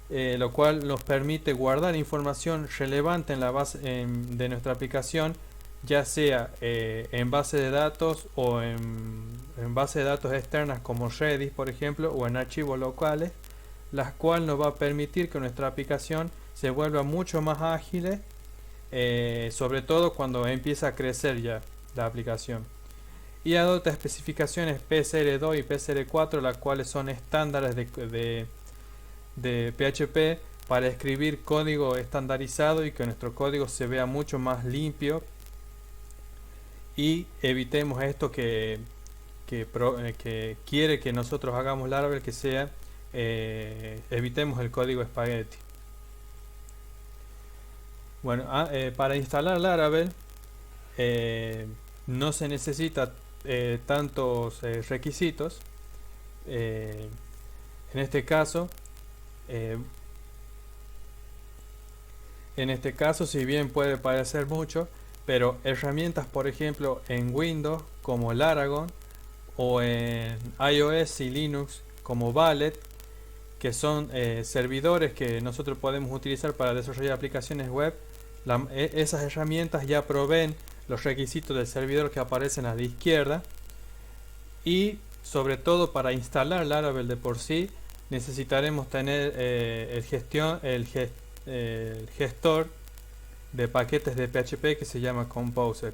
lo cual nos permite guardar información relevante en la base de nuestra aplicación, ya sea en base de datos o en base de datos externas como Redis, por ejemplo, o en archivos locales, las cuales nos va a permitir que nuestra aplicación se vuelva mucho más ágil, sobre todo cuando empieza a crecer ya la aplicación. Y adopta especificaciones PSR2 y PSR4, las cuales son estándares de PHP para escribir código estandarizado y que nuestro código se vea mucho más limpio y evitemos esto que quiere que nosotros hagamos Laravel, que sea evitemos el código espagueti. Bueno, para instalar Laravel no se necesita tantos requisitos. En este caso, si bien puede parecer mucho, pero herramientas, por ejemplo, en Windows como Laragon, o en iOS y Linux como Valet, que son servidores que nosotros podemos utilizar para desarrollar aplicaciones web, esas herramientas ya proveen los requisitos del servidor que aparecen a la izquierda. Y sobre todo, para instalar Laravel de por sí necesitaremos tener el gestor de paquetes de PHP que se llama Composer.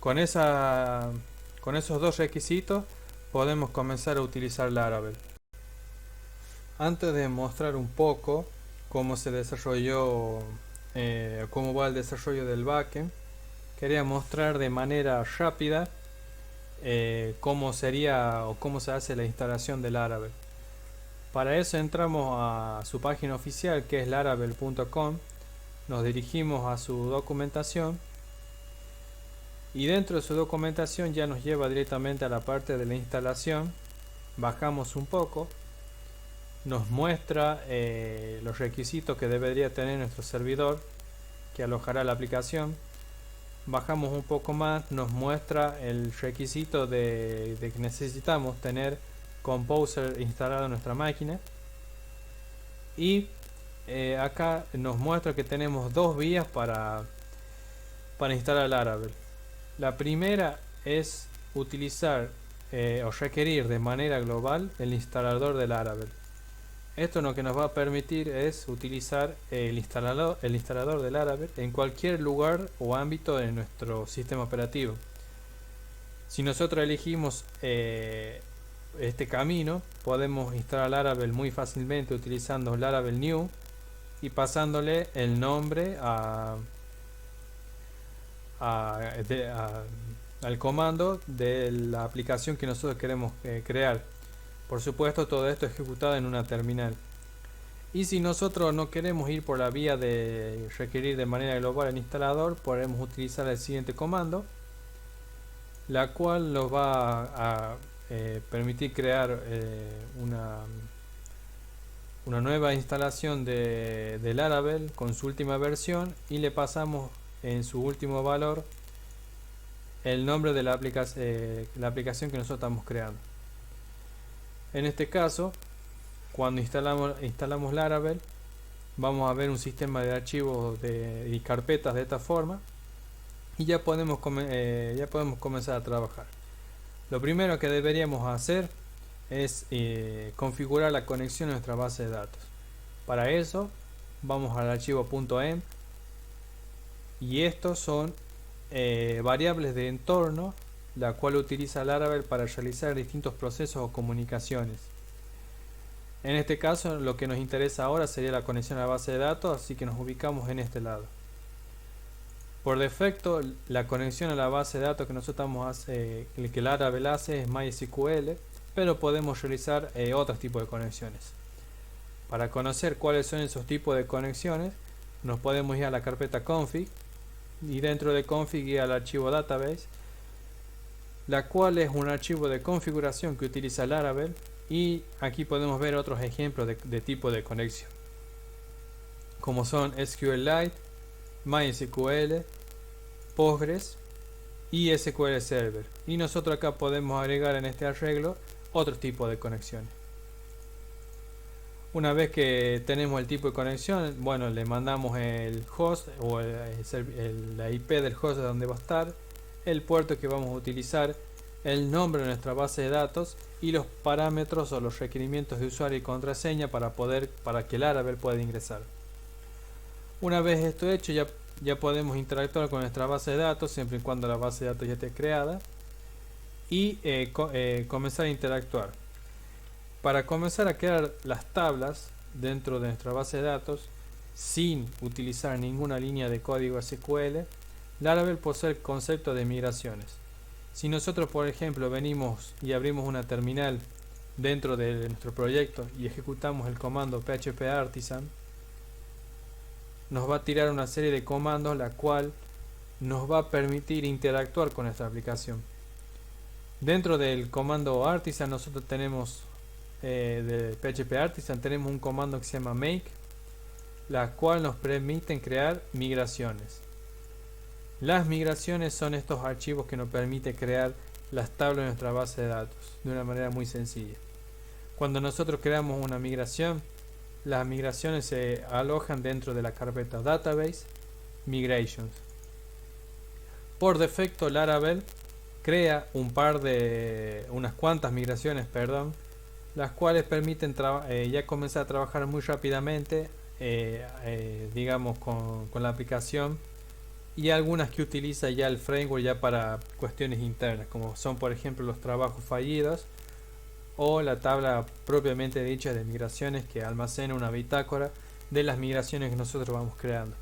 Con esos dos requisitos podemos comenzar a utilizar Laravel. Antes de mostrar un poco cómo se desarrolló, cómo va el desarrollo del backend, quería mostrar de manera rápida cómo sería o cómo se hace la instalación de Laravel. Para eso entramos a su página oficial, que es laravel.com, nos dirigimos a su documentación y dentro de su documentación ya nos lleva directamente a la parte de la instalación. Bajamos un poco, nos muestra los requisitos que debería tener nuestro servidor que alojará la aplicación. Bajamos un poco más, nos muestra el requisito de que necesitamos tener Composer instalado en nuestra máquina. Y acá nos muestra que tenemos dos vías para instalar Laravel. La primera es utilizar o requerir de manera global el instalador de Laravel. Esto lo que nos va a permitir es utilizar el instalador de Laravel en cualquier lugar o ámbito de nuestro sistema operativo. Si nosotros elegimos este camino, podemos instalar Laravel muy fácilmente utilizando Laravel New y pasándole el nombre al comando de la aplicación que nosotros queremos crear. Por supuesto, todo esto ejecutado en una terminal. Y si nosotros no queremos ir por la vía de requerir de manera global el instalador, podemos utilizar el siguiente comando, la cual nos va a permitir crear una nueva instalación de Laravel con su última versión y le pasamos en su último valor el nombre de la aplicación que nosotros estamos creando. En este caso, cuando instalamos Laravel, vamos a ver un sistema de archivos y carpetas de esta forma y ya podemos comenzar a trabajar. Lo primero que deberíamos hacer es configurar la conexión a nuestra base de datos. Para eso vamos al archivo .env y estos son variables de entorno, la cual utiliza Laravel para realizar distintos procesos o comunicaciones. En este caso, lo que nos interesa ahora sería la conexión a la base de datos, así que nos ubicamos en este lado. Por defecto, la conexión a la base de datos que nosotros que Laravel hace es MySQL, pero podemos realizar otros tipos de conexiones. Para conocer cuáles son esos tipos de conexiones, nos podemos ir a la carpeta config y dentro de config ir al archivo database, la cual es un archivo de configuración que utiliza Laravel, y aquí podemos ver otros ejemplos de tipo de conexión, como son SQLite, MySQL, Postgres y SQL Server. Y nosotros acá podemos agregar en este arreglo otro tipo de conexiones. Una vez que tenemos el tipo de conexión, bueno, le mandamos el host o la IP del host de donde va a estar, el puerto que vamos a utilizar, el nombre de nuestra base de datos y los parámetros o los requerimientos de usuario y contraseña para que Laravel pueda ingresar. Una vez esto hecho, ya podemos interactuar con nuestra base de datos, siempre y cuando la base de datos ya esté creada, y comenzar a interactuar. Para comenzar a crear las tablas dentro de nuestra base de datos, sin utilizar ninguna línea de código SQL, Laravel posee el concepto de migraciones. Si nosotros, por ejemplo, venimos y abrimos una terminal dentro de nuestro proyecto y ejecutamos el comando php artisan, nos va a tirar una serie de comandos la cual nos va a permitir interactuar con nuestra aplicación. Dentro del comando artisan nosotros tenemos de php artisan tenemos un comando que se llama make, la cual nos permite crear migraciones. Las migraciones son estos archivos que nos permite crear las tablas de nuestra base de datos de una manera muy sencilla. Cuando nosotros creamos una migración, las migraciones se alojan dentro de la carpeta Database Migrations. Por defecto Laravel crea unas cuantas migraciones, las cuales permiten ya comenzar a trabajar muy rápidamente, digamos con la aplicación, y algunas que utiliza ya el framework ya para cuestiones internas, como son por ejemplo los trabajos fallidos o la tabla propiamente dicha de migraciones, que almacena una bitácora de las migraciones que nosotros vamos creando.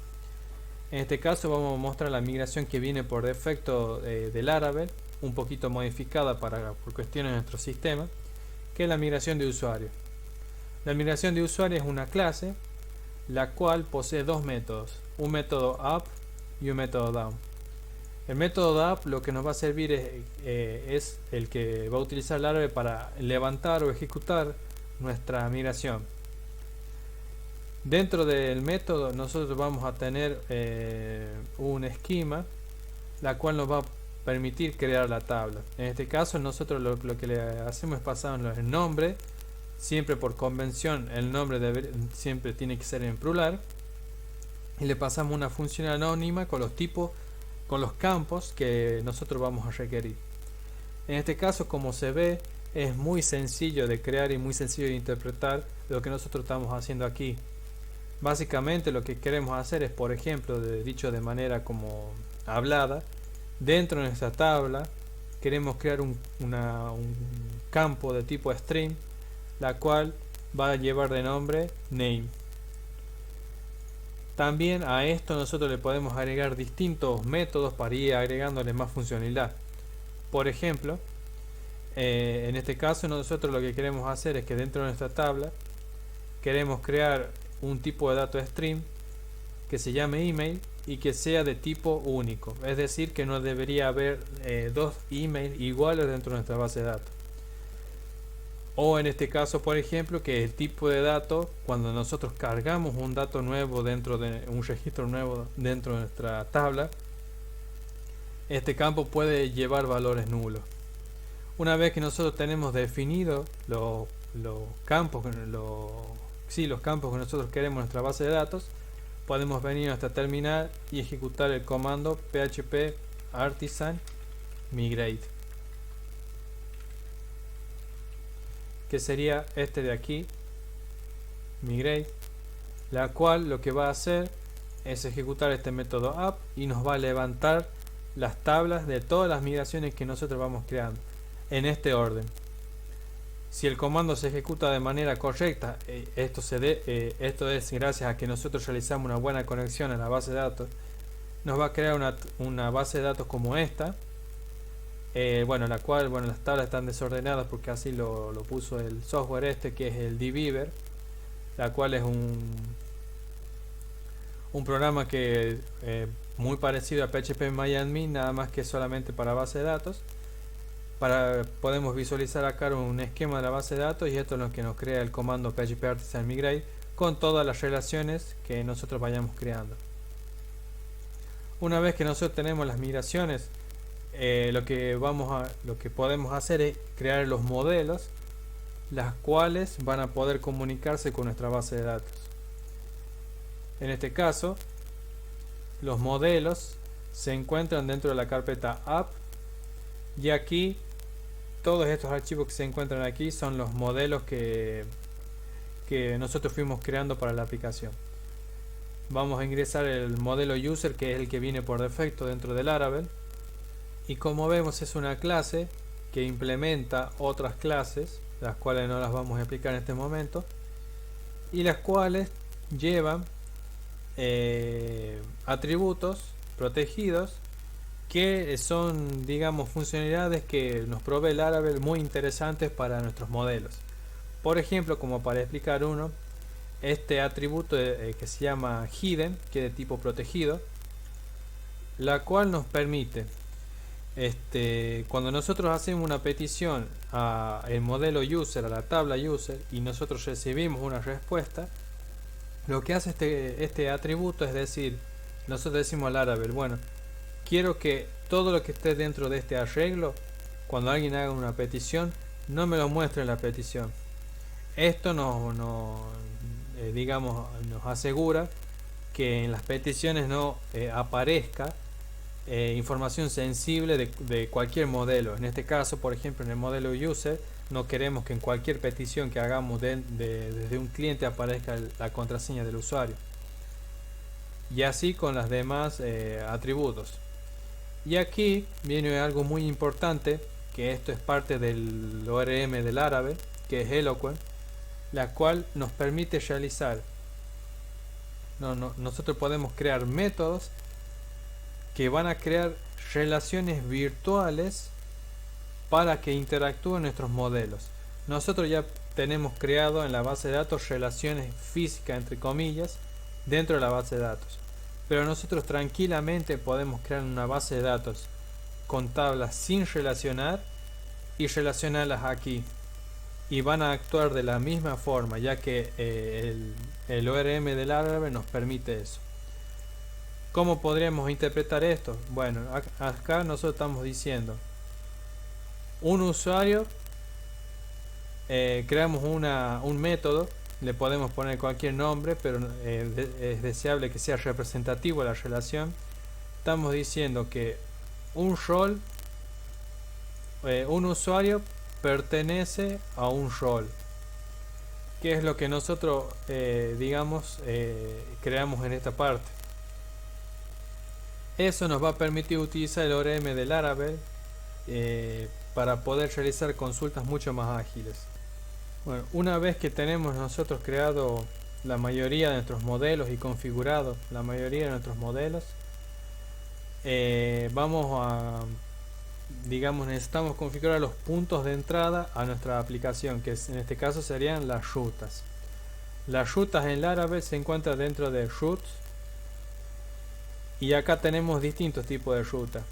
En este caso vamos a mostrar la migración que viene por defecto de Laravel, un poquito modificada por cuestiones de nuestro sistema, que es la migración de usuario. La migración de usuario es una clase la cual posee dos métodos, un método up y un método down. El método up lo que nos va a servir es el que va a utilizar Laravel para levantar o ejecutar nuestra migración. Dentro del método nosotros vamos a tener un esquema la cual nos va a permitir crear la tabla. En este caso nosotros lo que le hacemos es pasarnos el nombre, siempre por convención el nombre siempre tiene que ser en plural, y le pasamos una función anónima con los tipos, con los campos que nosotros vamos a requerir. En este caso, como se ve, es muy sencillo de crear y muy sencillo de interpretar lo que nosotros estamos haciendo aquí. Básicamente lo que queremos hacer es, por ejemplo, dicho de manera como hablada, dentro de nuestra tabla queremos crear un campo de tipo string, la cual va a llevar de nombre name. También a esto nosotros le podemos agregar distintos métodos para ir agregándole más funcionalidad. Por ejemplo, en este caso nosotros lo que queremos hacer es que dentro de nuestra tabla queremos crear un tipo de dato string que se llame email y que sea de tipo único, es decir, que no debería haber dos emails iguales dentro de nuestra base de datos. O en este caso, por ejemplo, que el tipo de dato, cuando nosotros cargamos un dato nuevo dentro de un registro nuevo dentro de nuestra tabla, este campo puede llevar valores nulos. Una vez que nosotros tenemos definido los campos que nosotros queremos en nuestra base de datos, podemos venir hasta terminal y ejecutar el comando php artisan migrate, que sería este de aquí, migrate, la cual lo que va a hacer es ejecutar este método up y nos va a levantar las tablas de todas las migraciones que nosotros vamos creando en este orden. Si el comando se ejecuta de manera correcta, esto es gracias a que nosotros realizamos una buena conexión a la base de datos, nos va a crear una base de datos como esta. La cual las tablas están desordenadas porque así lo puso el software que es el dbeaver, la cual es un programa que muy parecido a PHPMyAdmin, nada más que solamente para base de datos. Podemos visualizar acá un esquema de la base de datos, y esto es lo que nos crea el comando php artisan migrate con todas las relaciones que nosotros vayamos creando. Una vez que nosotros tenemos las migraciones, lo que podemos hacer es crear los modelos, las cuales van a poder comunicarse con nuestra base de datos. En este caso, los modelos se encuentran dentro de la carpeta app, y aquí todos estos archivos que se encuentran aquí son los modelos que nosotros fuimos creando para la aplicación. Vamos a ingresar el modelo user, que es el que viene por defecto dentro del Laravel. Y como vemos, es una clase que implementa otras clases, las cuales no las vamos a explicar en este momento, y las cuales llevan atributos protegidos que son, digamos, funcionalidades que nos provee Laravel muy interesantes para nuestros modelos. Por ejemplo, como para explicar uno, este atributo que se llama hidden, que es de tipo protegido, la cual nos permite, cuando nosotros hacemos una petición al modelo user, a la tabla user, y nosotros recibimos una respuesta, lo que hace este atributo es decir, nosotros decimos a Laravel, bueno, quiero que todo lo que esté dentro de este arreglo, cuando alguien haga una petición, no me lo muestre en la petición. Esto digamos, nos asegura que en las peticiones no aparezca información sensible de cualquier modelo. En este caso, por ejemplo, en el modelo user, no queremos que en cualquier petición que hagamos desde un cliente aparezca la contraseña del usuario. Y así con las demás atributos. Y aquí viene algo muy importante, que esto es parte del ORM de Laravel, que es Eloquent, la cual nos permite realizar, nosotros podemos crear métodos que van a crear relaciones virtuales para que interactúen nuestros modelos. Nosotros ya tenemos creado en la base de datos relaciones físicas, entre comillas, dentro de la base de datos. Pero nosotros tranquilamente podemos crear una base de datos con tablas sin relacionar y relacionarlas aquí. Y van a actuar de la misma forma, ya que el ORM del Laravel nos permite eso. ¿Cómo podríamos interpretar esto? Bueno, acá nosotros estamos diciendo un usuario, creamos un método, le podemos poner cualquier nombre, pero es deseable que sea representativo la relación. Estamos diciendo que un rol, un usuario pertenece a un rol, que es lo que nosotros digamos creamos en esta parte. Eso nos va a permitir utilizar el ORM de Laravel para poder realizar consultas mucho más ágiles. Bueno, una vez que tenemos nosotros creado la mayoría de nuestros modelos y configurado la mayoría de nuestros modelos, necesitamos configurar los puntos de entrada a nuestra aplicación, que en este caso serían las rutas. Las rutas en Laravel se encuentran dentro de routes, y acá tenemos distintos tipos de rutas.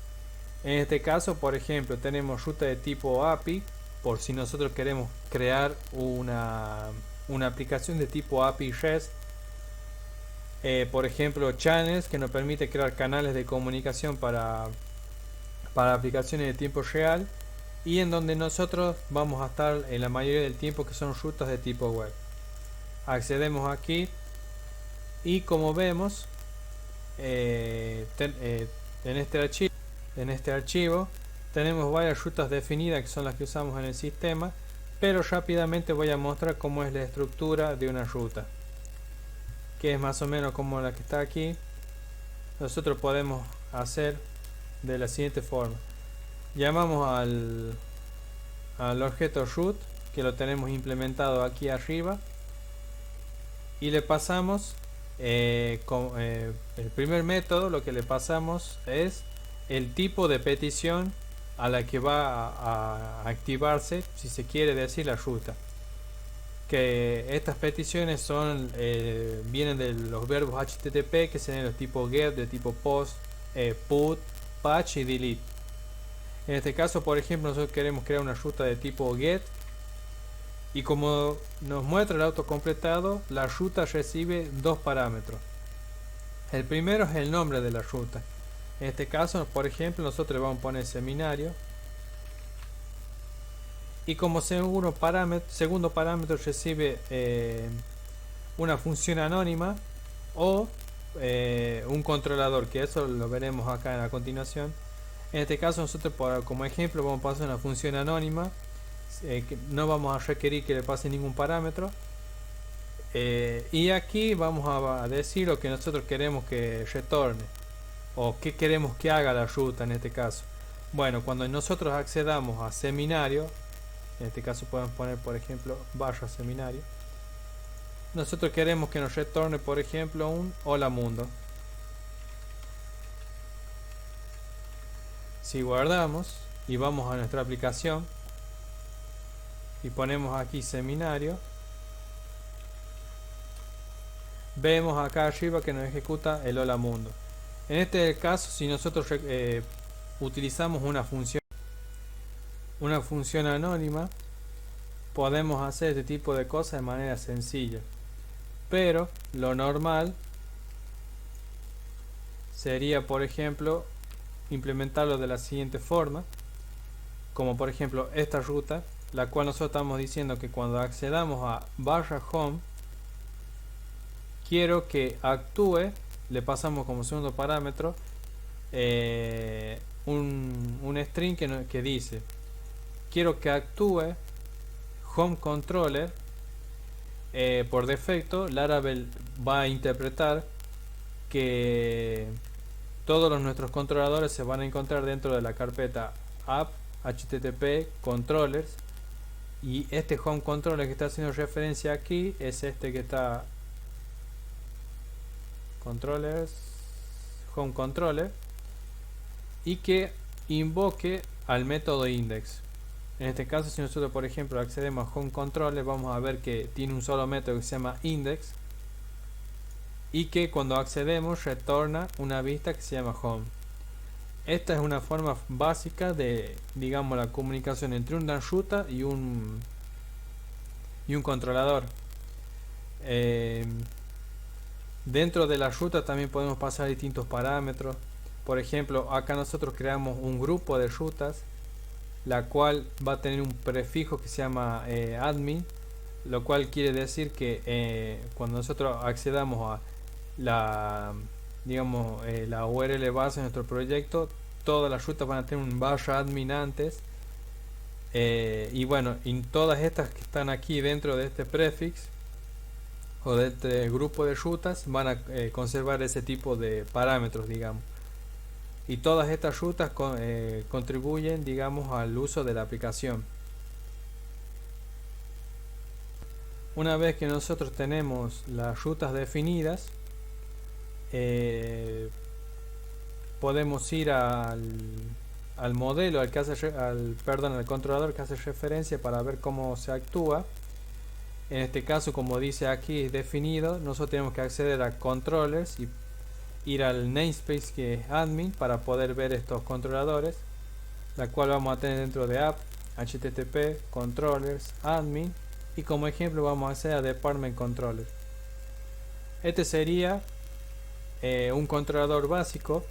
En este caso, por ejemplo, tenemos ruta de tipo API, por si nosotros queremos crear una aplicación de tipo API REST. Por ejemplo, channels, que nos permite crear canales de comunicación para aplicaciones de tiempo real, y en donde nosotros vamos a estar en la mayoría del tiempo, que son rutas de tipo web. Accedemos aquí y como vemos en este archivo tenemos varias rutas definidas, que son las que usamos en el sistema, pero rápidamente voy a mostrar cómo es la estructura de una ruta, que es más o menos como la que está aquí. Nosotros podemos hacer de la siguiente forma: llamamos al objeto root, que lo tenemos implementado aquí arriba, y le pasamos el primer método. Lo que le pasamos es el tipo de petición a la que va a activarse, si se quiere decir, la ruta. Que estas peticiones son vienen de los verbos HTTP, que serían los tipos get, de tipo post, put, patch y delete. En este caso, por ejemplo, nosotros queremos crear una ruta de tipo get, y como nos muestra el autocompletado, la ruta recibe dos parámetros. El primero es el nombre de la ruta. En este caso, por ejemplo, nosotros le vamos a poner seminario, y como segundo parámetro recibe una función anónima o un controlador, que eso lo veremos acá a continuación. En este caso, nosotros como ejemplo vamos a pasar una función anónima, que no vamos a requerir que le pase ningún parámetro, y aquí vamos a decir lo que nosotros queremos que retorne, o qué queremos que haga la ruta en este caso. Bueno, cuando nosotros accedamos a seminario, en este caso podemos poner, por ejemplo, barra seminario, nosotros queremos que nos retorne, por ejemplo, un hola mundo. Si guardamos y vamos a nuestra aplicación y ponemos aquí seminario, vemos acá arriba que nos ejecuta el hola mundo. En este caso, si nosotros utilizamos una función anónima, podemos hacer este tipo de cosas de manera sencilla. Pero lo normal sería, por ejemplo, implementarlo de la siguiente forma, como por ejemplo esta ruta, la cual nosotros estamos diciendo que cuando accedamos a /home, quiero que actúe, le pasamos como segundo parámetro un string que dice: quiero que actúe home controller. Por defecto Laravel va a interpretar que todos nuestros controladores se van a encontrar dentro de la carpeta app http controllers, y este home controller que está haciendo referencia aquí es este que está controllers home controller, y que invoque al método index. En este caso, si nosotros por ejemplo accedemos a home controller, vamos a ver que tiene un solo método que se llama index, y que cuando accedemos retorna una vista que se llama home. Esta es una forma básica de, digamos, la comunicación entre una ruta y un controlador. Dentro de la ruta también podemos pasar distintos parámetros. Por ejemplo, acá nosotros creamos un grupo de rutas, la cual va a tener un prefijo que se llama admin, lo cual quiere decir que cuando nosotros accedamos a la, digamos, la URL base de nuestro proyecto, todas las rutas van a tener un /admin antes, y bueno, en todas estas que están aquí dentro de este prefix o de este grupo de rutas van a conservar ese tipo de parámetros, digamos. Y todas estas rutas contribuyen, digamos, al uso de la aplicación. Una vez que nosotros tenemos las rutas definidas, podemos ir al modelo, al controlador que hace referencia, para ver cómo se actúa. En este caso, como dice aquí definido, nosotros tenemos que acceder a controllers y ir al namespace que es admin para poder ver estos controladores, la cual vamos a tener dentro de app http controllers admin, y como ejemplo vamos a acceder a department controller. Este sería un controlador básico,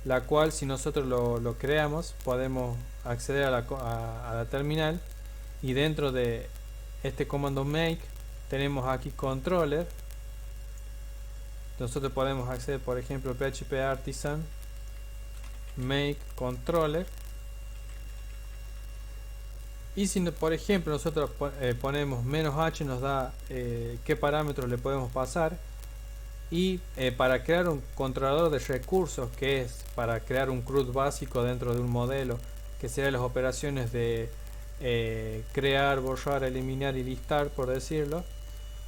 la cual si nosotros lo creamos podemos acceder a la terminal, y dentro de este comando make tenemos aquí controller. Nosotros podemos acceder, por ejemplo, php artisan make controller, y si por ejemplo nosotros ponemos "-h", nos da qué parámetros le podemos pasar. Y para crear un controlador de recursos, que es para crear un CRUD básico dentro de un modelo, que serían las operaciones de crear, borrar, eliminar y listar, por decirlo,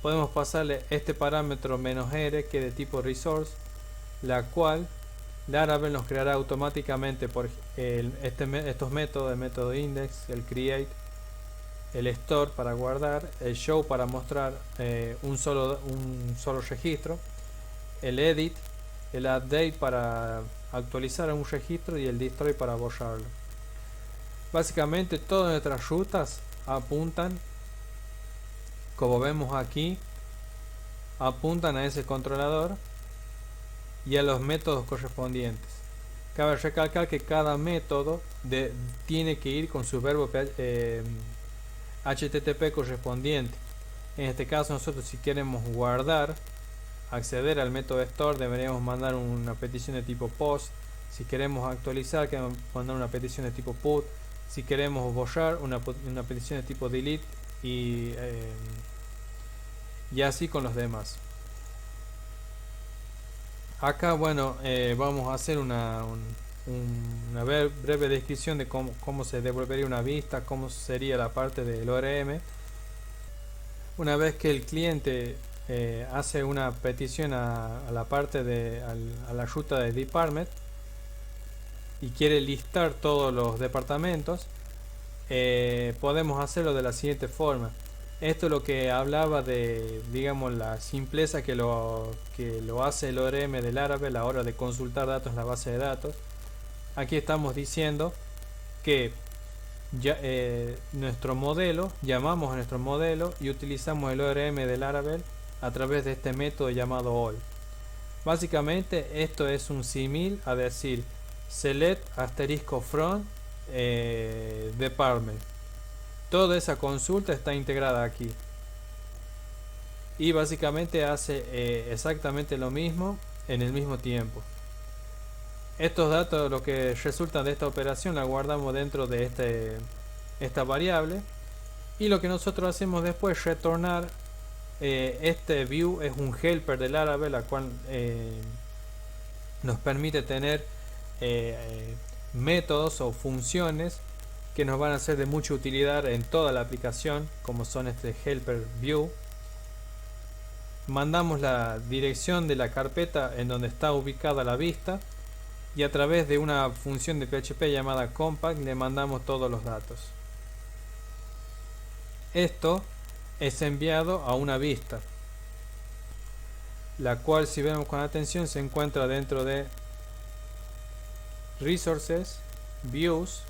podemos pasarle este parámetro "-r", que es de tipo resource, la cual Laravel nos creará automáticamente por estos métodos: el método index, el create, el store para guardar, el show para mostrar un solo registro, el edit, el update para actualizar un registro, y el destroy para borrarlo. Básicamente todas nuestras rutas apuntan, como vemos aquí, apuntan a ese controlador y a los métodos correspondientes. Cabe recalcar que cada método tiene que ir con su verbo HTTP correspondiente. En este caso, nosotros, si queremos guardar, acceder al método store, deberíamos mandar una petición de tipo post. Si queremos actualizar, queremos mandar una petición de tipo put. Si queremos borrar, una petición de tipo delete, y así con los demás. Acá, bueno, vamos a hacer una breve descripción de cómo se devolvería una vista, cómo sería la parte del ORM. Una vez que el cliente hace una petición a la parte a la ruta de department y quiere listar todos los departamentos, podemos hacerlo de la siguiente forma. Esto es lo que hablaba de, digamos, la simpleza que lo hace el ORM del Laravel a la hora de consultar datos en la base de datos. Aquí estamos diciendo que ya, nuestro modelo, llamamos a nuestro modelo y utilizamos el ORM del Laravel a través de este método llamado all. Básicamente esto es un símil a decir select asterisco from department. Toda esa consulta está integrada aquí y básicamente hace exactamente lo mismo en el mismo tiempo. Estos datos, lo que resultan de esta operación, la guardamos dentro de esta variable, y lo que nosotros hacemos después es retornar este view. Es un helper del Laravel, la cual nos permite tener métodos o funciones que nos van a ser de mucha utilidad en toda la aplicación, como son este helper view. Mandamos la dirección de la carpeta en donde está ubicada la vista y a través de una función de PHP llamada compact le mandamos todos los datos. Esto es enviado a una vista, la cual, si vemos con atención, se encuentra dentro de Resources, Views,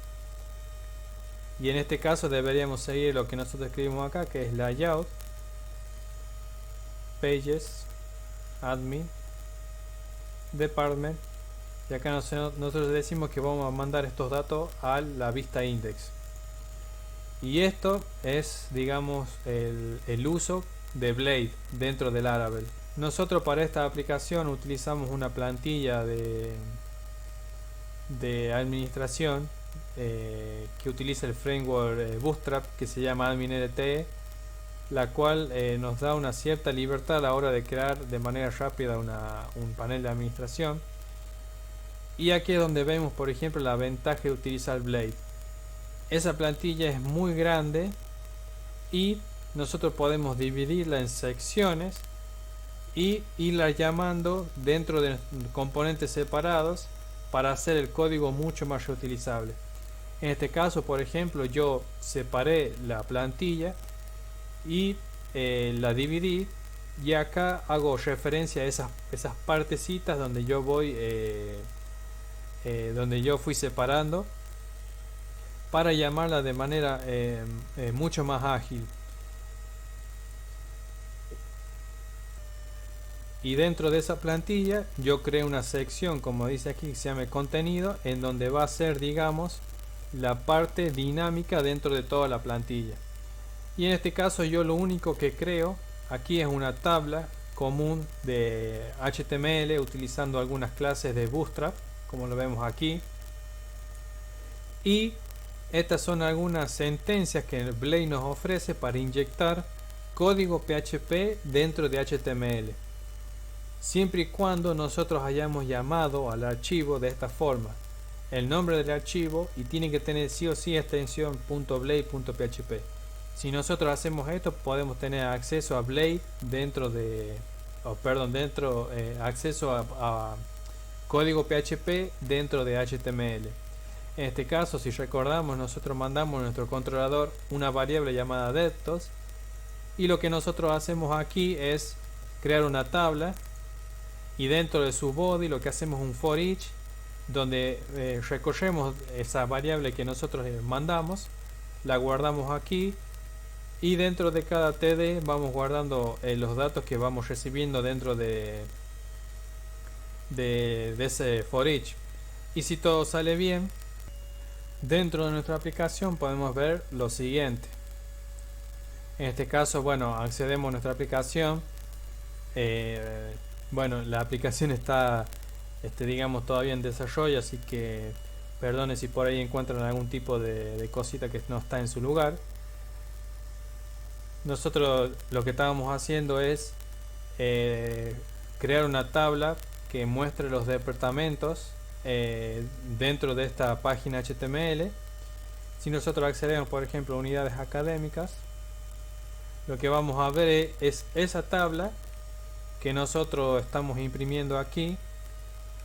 y en este caso deberíamos seguir lo que nosotros escribimos acá, que es Layout, Pages, Admin, Department, y acá nosotros decimos que vamos a mandar estos datos a la vista index. Y esto es, digamos, el uso de Blade dentro del Laravel. Nosotros para esta aplicación utilizamos una plantilla de administración que utiliza el framework Bootstrap, que se llama AdminLTE, la cual nos da una cierta libertad a la hora de crear de manera rápida un panel de administración. Y aquí es donde vemos, por ejemplo, la ventaja de utilizar Blade. Esa plantilla es muy grande y nosotros podemos dividirla en secciones y irla llamando dentro de componentes separados para hacer el código mucho más reutilizable. En este caso, por ejemplo, yo separé la plantilla y la dividí, y acá hago referencia a esas partecitas donde yo voy donde yo fui separando para llamarla de manera mucho más ágil. Y dentro de esa plantilla yo creé una sección, como dice aquí, que se llama contenido, en donde va a ser, digamos, la parte dinámica dentro de toda la plantilla. Y en este caso yo lo único que creo aquí es una tabla común de HTML utilizando algunas clases de Bootstrap, como lo vemos aquí. Y estas son algunas sentencias que Blade nos ofrece para inyectar código PHP dentro de HTML, siempre y cuando nosotros hayamos llamado al archivo de esta forma, el nombre del archivo, y tiene que tener sí o sí extensión .blade.php. Si nosotros hacemos esto, podemos tener acceso a Blade dentro de, acceso a código PHP dentro de HTML. En este caso, si recordamos, nosotros mandamos a nuestro controlador una variable llamada depths, y lo que nosotros hacemos aquí es crear una tabla, y dentro de su body lo que hacemos es un for each, donde recorremos esa variable que nosotros mandamos, la guardamos aquí, y dentro de cada TD vamos guardando los datos que vamos recibiendo dentro de ese for each. Y si todo sale bien, dentro de nuestra aplicación podemos ver lo siguiente. En este caso, bueno, accedemos a nuestra aplicación. Bueno, la aplicación está digamos, todavía en desarrollo, así que perdone si por ahí encuentran algún tipo de cosita que no está en su lugar. Nosotros lo que estábamos haciendo es crear una tabla que muestre los departamentos dentro de esta página HTML. Si nosotros accedemos, por ejemplo, a unidades académicas, lo que vamos a ver es esa tabla que nosotros estamos imprimiendo aquí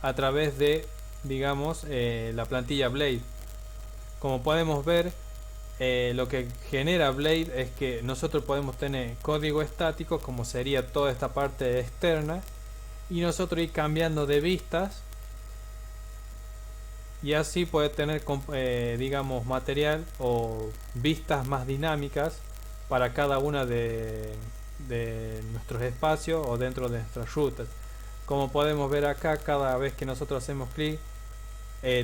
a través de, digamos, la plantilla Blade. Como podemos ver, lo que genera Blade es que nosotros podemos tener código estático, como sería toda esta parte externa, y nosotros ir cambiando de vistas, y así poder tener digamos, material o vistas más dinámicas para cada una de nuestros espacios o dentro de nuestras rutas. Como podemos ver acá, cada vez que nosotros hacemos clic,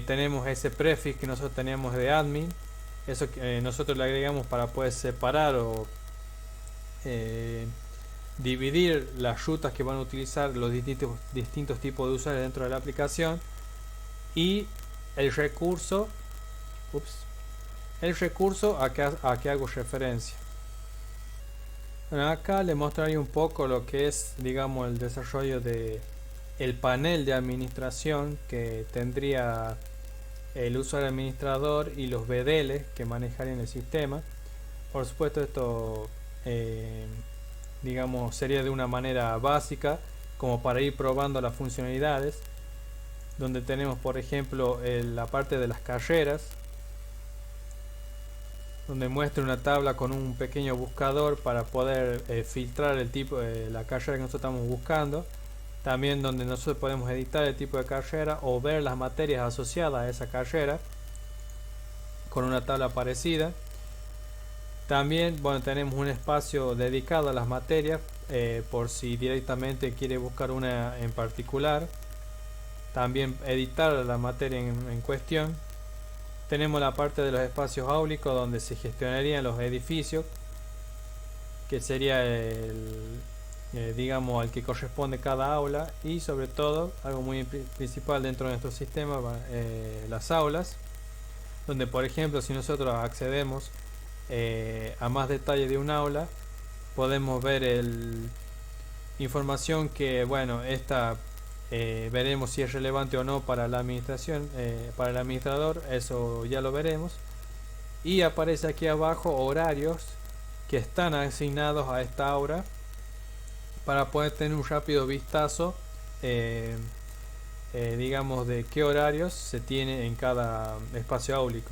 tenemos ese prefix que nosotros teníamos de admin. Eso que nosotros le agregamos para poder separar o dividir las rutas que van a utilizar los distintos tipos de usuarios dentro de la aplicación. Y el recurso a que hago referencia. Bueno, acá le mostraré un poco lo que es, digamos, el desarrollo de el panel de administración que tendría el usuario administrador y los BDL que manejarían el sistema. Por supuesto, esto digamos, sería de una manera básica, como para ir probando las funcionalidades, donde tenemos, por ejemplo, la parte de las carreras, donde muestra una tabla con un pequeño buscador para poder filtrar el tipo la carrera que nosotros estamos buscando. También donde nosotros podemos editar el tipo de carrera o ver las materias asociadas a esa carrera con una tabla parecida. También, bueno, tenemos un espacio dedicado a las materias por si directamente quiere buscar una en particular. También editar la materia en cuestión. Tenemos la parte de los espacios áulicos donde se gestionarían los edificios, que sería digamos, al que corresponde cada aula, y sobre todo algo muy principal dentro de nuestro sistema, las aulas, donde, por ejemplo, si nosotros accedemos a más detalle de un aula, podemos ver información que, bueno, esta veremos si es relevante o no para la administración, para el administrador, eso ya lo veremos. Y aparece aquí abajo horarios que están asignados a esta aula, para poder tener un rápido vistazo, digamos, de qué horarios se tiene en cada espacio áulico.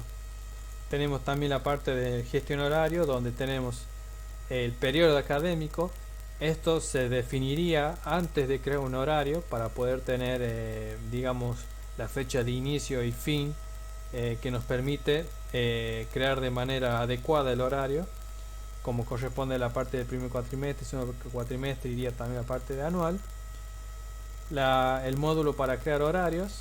Tenemos también la parte de gestión horario, donde tenemos el periodo académico. Esto se definiría antes de crear un horario para poder tener, digamos, la fecha de inicio y fin que nos permite crear de manera adecuada el horario, como corresponde a la parte del primer cuatrimestre, segundo cuatrimestre, iría también la parte de anual. El módulo para crear horarios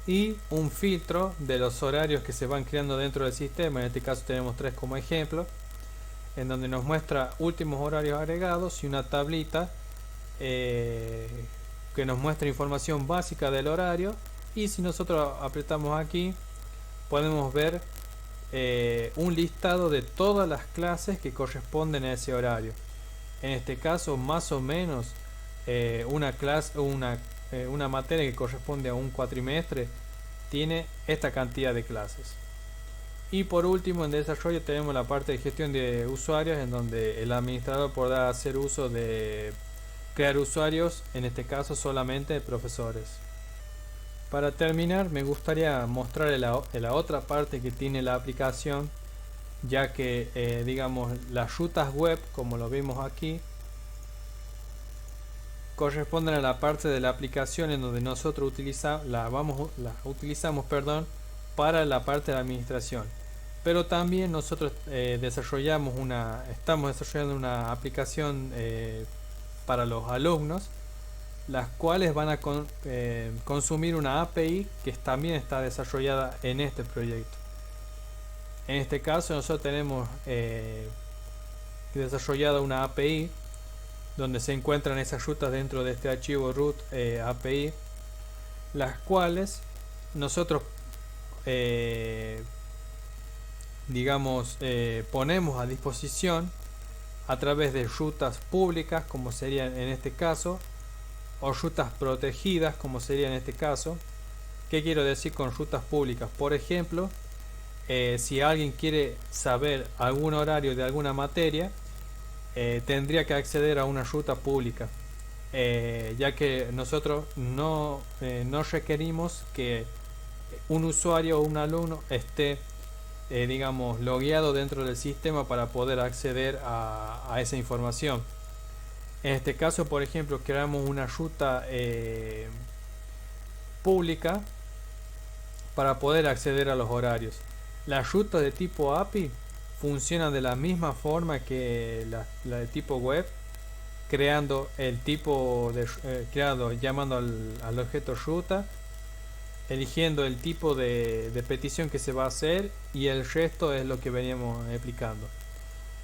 y un filtro de los horarios que se van creando dentro del sistema. En este caso tenemos 3 como ejemplo, en donde nos muestra últimos horarios agregados y una tablita que nos muestra información básica del horario. Y si nosotros apretamos aquí, podemos ver un listado de todas las clases que corresponden a ese horario. En este caso, más o menos una materia que corresponde a un cuatrimestre tiene esta cantidad de clases. Y por último, en desarrollo tenemos la parte de gestión de usuarios, en donde el administrador podrá hacer uso de crear usuarios, en este caso solamente de profesores. Para terminar, me gustaría mostrarles la otra parte que tiene la aplicación, ya que digamos, las rutas web, como lo vimos aquí, corresponden a la parte de la aplicación en donde nosotros utilizamos para la parte de la administración. Pero también nosotros estamos desarrollando una aplicación para los alumnos, las cuales van a consumir una API que también está desarrollada en este proyecto. En este caso nosotros tenemos desarrollada una API donde se encuentran esas rutas dentro de este archivo root API, las cuales nosotros digamos, ponemos a disposición a través de rutas públicas, como serían en este caso, o rutas protegidas, como sería en este caso. ¿Qué quiero decir con rutas públicas? Por ejemplo, si alguien quiere saber algún horario de alguna materia, tendría que acceder a una ruta pública, ya que nosotros no requerimos que un usuario o un alumno esté digamos logueado dentro del sistema para poder acceder a esa información. En este caso, por ejemplo, creamos una ruta pública para poder acceder a los horarios. Las rutas de tipo API funcionan de la misma forma que la de tipo web, creando el tipo de llamando al objeto ruta, eligiendo el tipo de petición que se va a hacer, y el resto es lo que veníamos explicando.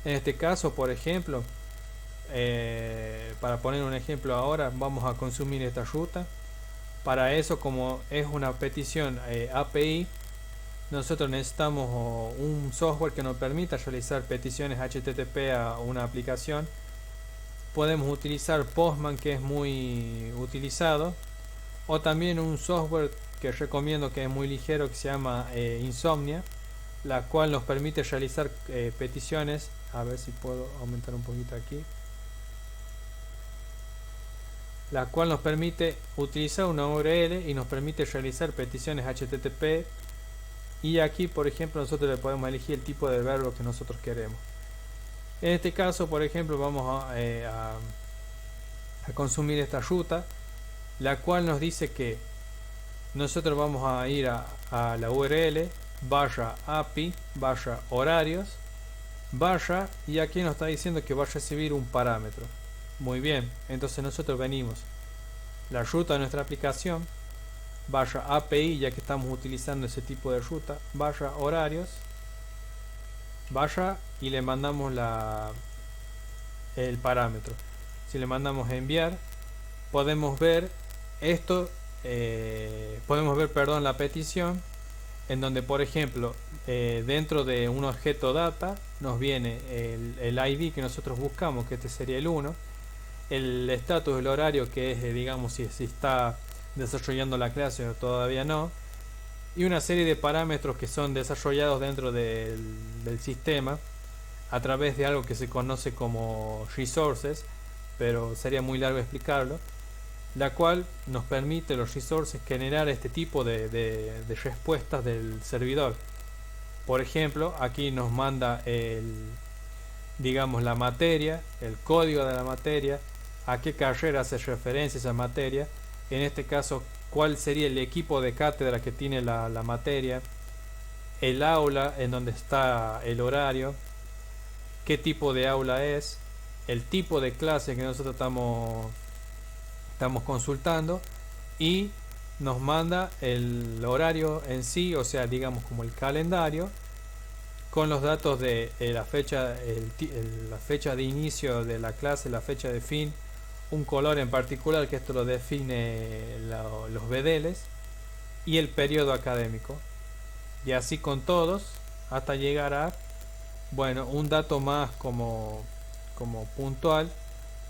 En este caso, por ejemplo, para poner un ejemplo ahora, vamos a consumir esta ruta. Para eso, como es una petición API, nosotros necesitamos un software que nos permita realizar peticiones HTTP a una aplicación. Podemos utilizar Postman, que es muy utilizado, o también un software que recomiendo, que es muy ligero, que se llama Insomnia, la cual nos permite realizar peticiones. A ver si puedo aumentar un poquito aquí. La cual nos permite utilizar una URL y nos permite realizar peticiones HTTP. Y aquí, por ejemplo, nosotros le podemos elegir el tipo de verbo que nosotros queremos. En este caso, por ejemplo, vamos a consumir esta ruta, la cual nos dice que nosotros vamos a ir a la URL /API /horarios y aquí nos está diciendo que va a recibir un parámetro. Muy bien, entonces nosotros venimos la ruta de nuestra aplicación /API, ya que estamos utilizando ese tipo de ruta, /horarios y le mandamos el parámetro. Si le mandamos enviar, podemos ver esto, la petición, en donde, por ejemplo, dentro de un objeto data nos viene el ID que nosotros buscamos, que este sería el 1, el estatus del horario, que es digamos si está desarrollando la clase o todavía no, y una serie de parámetros que son desarrollados dentro del sistema a través de algo que se conoce como resources, pero sería muy largo explicarlo, la cual nos permite los resources generar este tipo de respuestas del servidor. Por ejemplo, aquí nos manda digamos la materia, el código de la materia, a qué carrera hace referencia esa materia, en este caso cuál sería el equipo de cátedra que tiene la materia, el aula en donde está el horario, qué tipo de aula es, el tipo de clase que nosotros estamos consultando, y nos manda el horario en sí, o sea, digamos como el calendario, con los datos de la fecha de inicio de la clase, la fecha de fin, un color en particular, que esto lo define los bedeles, y el periodo académico, y así con todos hasta llegar a, bueno, un dato más como puntual,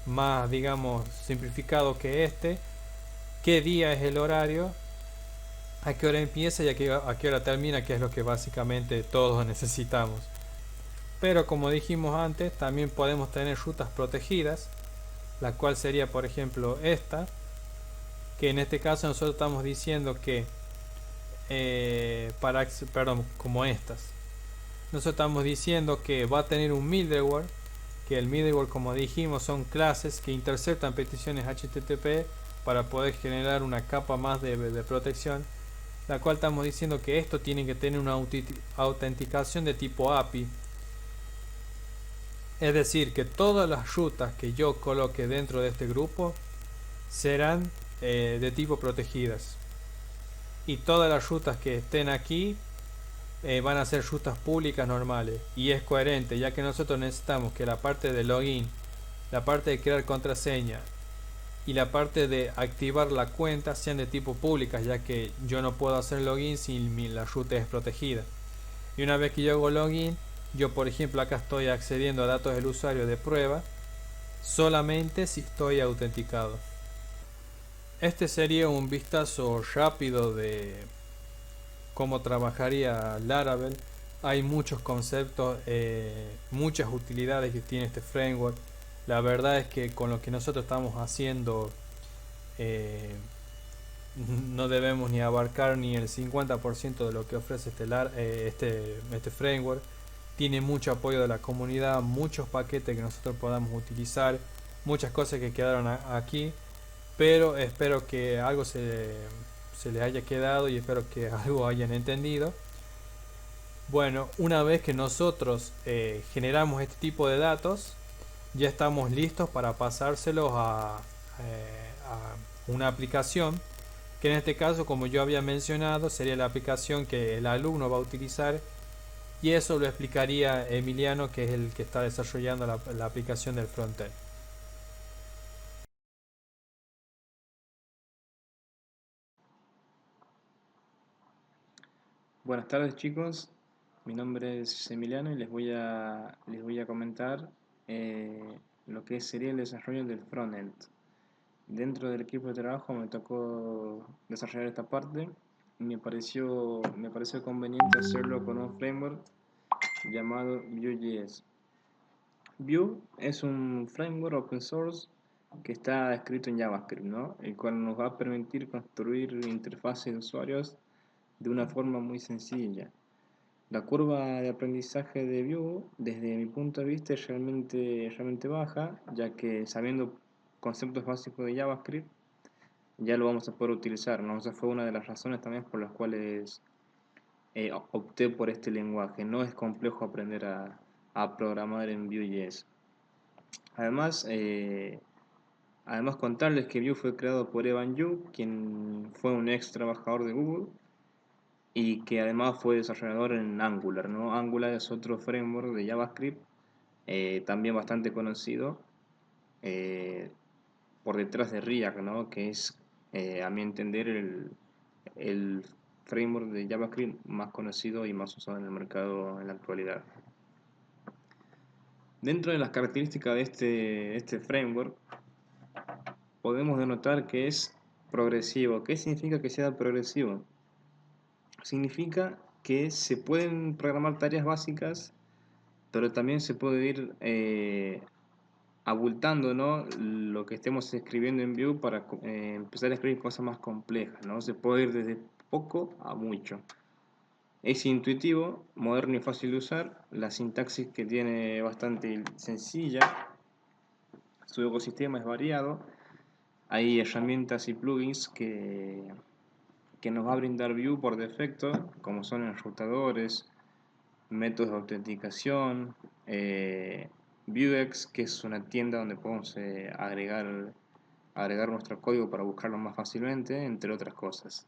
más digamos simplificado que qué día es el horario, a qué hora empieza y a qué hora termina, que es lo que básicamente todos necesitamos. Pero como dijimos antes, también podemos tener rutas protegidas, la cual sería, por ejemplo, esta, que en este caso nosotros estamos diciendo que como estas, nosotros estamos diciendo que va a tener un middleware, que el middleware, como dijimos, son clases que interceptan peticiones HTTP para poder generar una capa más de protección, la cual estamos diciendo que esto tiene que tener una autenticación de tipo API. Es decir, que todas las rutas que yo coloque dentro de este grupo serán de tipo protegidas, y todas las rutas que estén aquí van a ser rutas públicas normales. Y es coherente, ya que nosotros necesitamos que la parte de login, la parte de crear contraseña y la parte de activar la cuenta sean de tipo públicas, ya que yo no puedo hacer login si la ruta es protegida. Y una vez que yo hago login, yo, por ejemplo, acá estoy accediendo a datos del usuario de prueba solamente si estoy autenticado. Este sería un vistazo rápido de cómo trabajaría Laravel hay muchos conceptos, muchas utilidades que tiene este framework. La verdad es que con lo que nosotros estamos haciendo eh, no debemos ni abarcar ni el 50% de lo que ofrece este framework. Tiene mucho apoyo de la comunidad, muchos paquetes que nosotros podamos utilizar, muchas cosas que quedaron aquí, pero espero que algo se les haya quedado y espero que algo hayan entendido. Bueno, una vez que nosotros generamos este tipo de datos, ya estamos listos para pasárselos a una aplicación, que en este caso, como yo había mencionado, sería la aplicación que el alumno va a utilizar, y eso lo explicaría Emiliano, que es el que está desarrollando la aplicación del frontend. Buenas tardes chicos, mi nombre es Emiliano y les voy a comentar lo que sería el desarrollo del frontend. Dentro del equipo de trabajo me tocó desarrollar esta parte y me pareció conveniente hacerlo con un framework llamado Vue.js. Vue es un framework open source que está escrito en JavaScript, ¿no? El cual nos va a permitir construir interfaces de usuarios de una forma muy sencilla. La curva de aprendizaje de Vue, desde mi punto de vista, es realmente baja, ya que sabiendo conceptos básicos de JavaScript, ya lo vamos a poder utilizar, ¿no? Esa fue una de las razones también por las cuales opté por este lenguaje. No es complejo aprender a programar en Vue.js. Además, además contarles que Vue fue creado por Evan You, quien fue un ex trabajador de Google y que además fue desarrollador en Angular, ¿no? Angular es otro framework de JavaScript, también bastante conocido, eh, por detrás de React, ¿no? Que es, a mi entender, el framework de JavaScript más conocido y más usado en el mercado en la actualidad. Dentro de las características de este framework, podemos denotar que es progresivo. ¿Qué significa que sea progresivo? Significa que se pueden programar tareas básicas, pero también se puede ir abultando, ¿no? Lo que estemos escribiendo en Vue para empezar a escribir cosas más complejas, ¿no? Se puede ir desde poco a mucho. Es intuitivo, moderno y fácil de usar. La sintaxis que tiene bastante sencilla. Su ecosistema es variado. Hay herramientas y plugins que nos va a brindar Vue por defecto, como son enrutadores, métodos de autenticación, Vuex, que es una tienda donde podemos agregar nuestro código para buscarlo más fácilmente, entre otras cosas.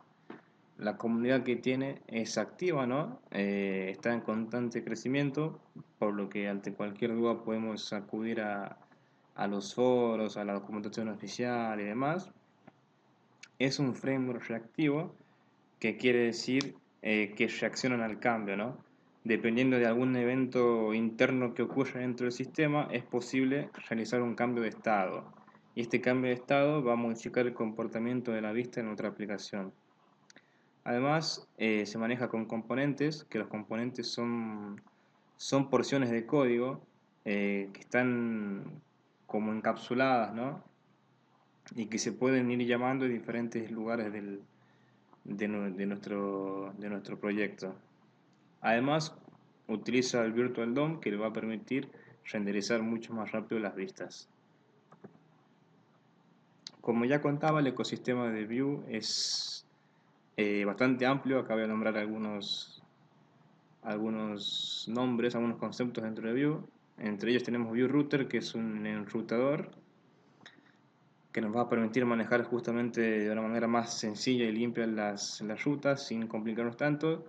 La comunidad que tiene es activa, ¿no? Está en constante crecimiento, por lo que ante cualquier duda podemos acudir a los foros, a la documentación oficial y demás. Es un framework reactivo, que quiere decir que reaccionan al cambio, ¿no? Dependiendo de algún evento interno que ocurra dentro del sistema, es posible realizar un cambio de estado. Y este cambio de estado va a modificar el comportamiento de la vista en otra aplicación. Además, se maneja con componentes, que los componentes son porciones de código que están como encapsuladas, ¿no? Y que se pueden ir llamando en diferentes lugares de nuestro proyecto. Además, utiliza el Virtual DOM, que le va a permitir renderizar mucho más rápido las vistas. Como ya contaba, el ecosistema de Vue es bastante amplio. Acá voy a nombrar algunos nombres, algunos conceptos dentro de Vue. Entre ellos tenemos Vue Router, que es un enrutador que nos va a permitir manejar justamente de una manera más sencilla y limpia las rutas sin complicarnos tanto.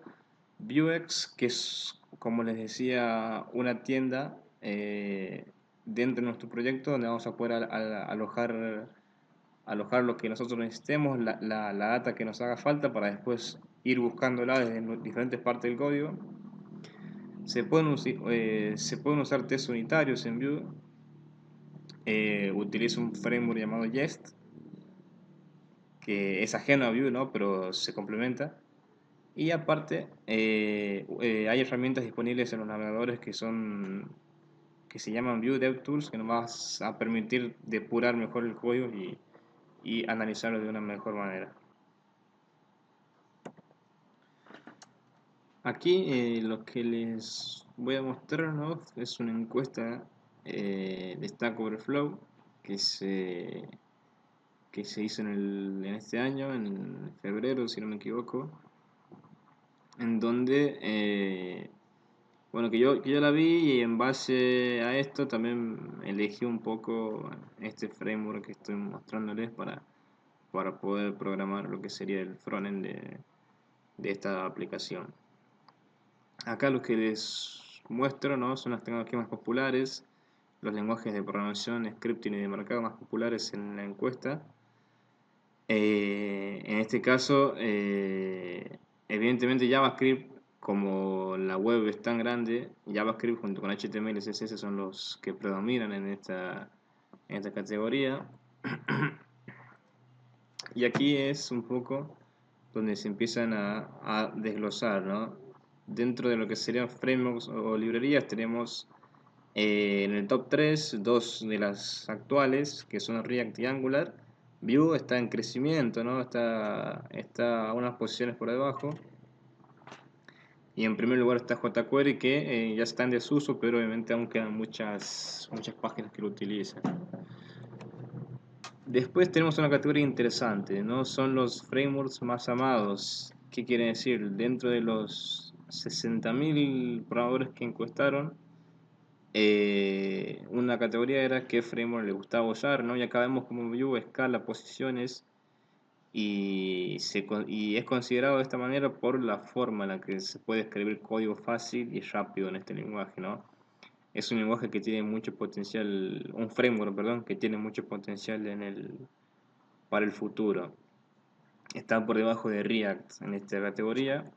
Vuex, que es, como les decía, una tienda dentro de nuestro proyecto donde vamos a poder alojar lo que nosotros necesitemos, la data que nos haga falta para después ir buscándola desde diferentes partes del código. Se pueden usar tests unitarios en Vue. Utilizo un framework llamado Jest, que es ajeno a Vue, ¿no? Pero se complementa. Y aparte, hay herramientas disponibles en los navegadores que se llaman Vue DevTools, que nos vas a permitir depurar mejor el código y analizarlo de una mejor manera. Aquí lo que les voy a mostrar, ¿no?, es una encuesta de Stack Overflow que se hizo en este año, en febrero, si no me equivoco, en donde, bueno, que yo la vi y en base a esto también elegí un poco este framework que estoy mostrándoles para poder programar lo que sería el frontend de esta aplicación. Acá lo que les muestro, ¿no?, son las tecnologías más populares, los lenguajes de programación, scripting y de mercado más populares en la encuesta. En este caso, evidentemente JavaScript, como la web es tan grande, JavaScript junto con HTML y CSS son los que predominan en esta categoría. Y aquí es un poco donde se empiezan a desglosar, ¿no? Dentro de lo que serían frameworks o librerías tenemos en el top 3 dos de las actuales, que son React y Angular. Vue está en crecimiento, ¿no? Está a unas posiciones por debajo. Y en primer lugar está jQuery, que ya está en desuso, pero obviamente aún quedan muchas páginas que lo utilizan. Después tenemos una categoría interesante, ¿no? Son los frameworks más amados. ¿Qué quiere decir? Dentro de los 60.000 programadores que encuestaron, una categoría era qué framework le gustaba usar, ¿no? Y acá vemos como Vue escala posiciones y es considerado de esta manera por la forma en la que se puede escribir código fácil y rápido en este lenguaje, ¿no? Es un lenguaje que tiene mucho potencial, un framework, perdón, que tiene mucho potencial para el futuro. Está por debajo de React en esta categoría.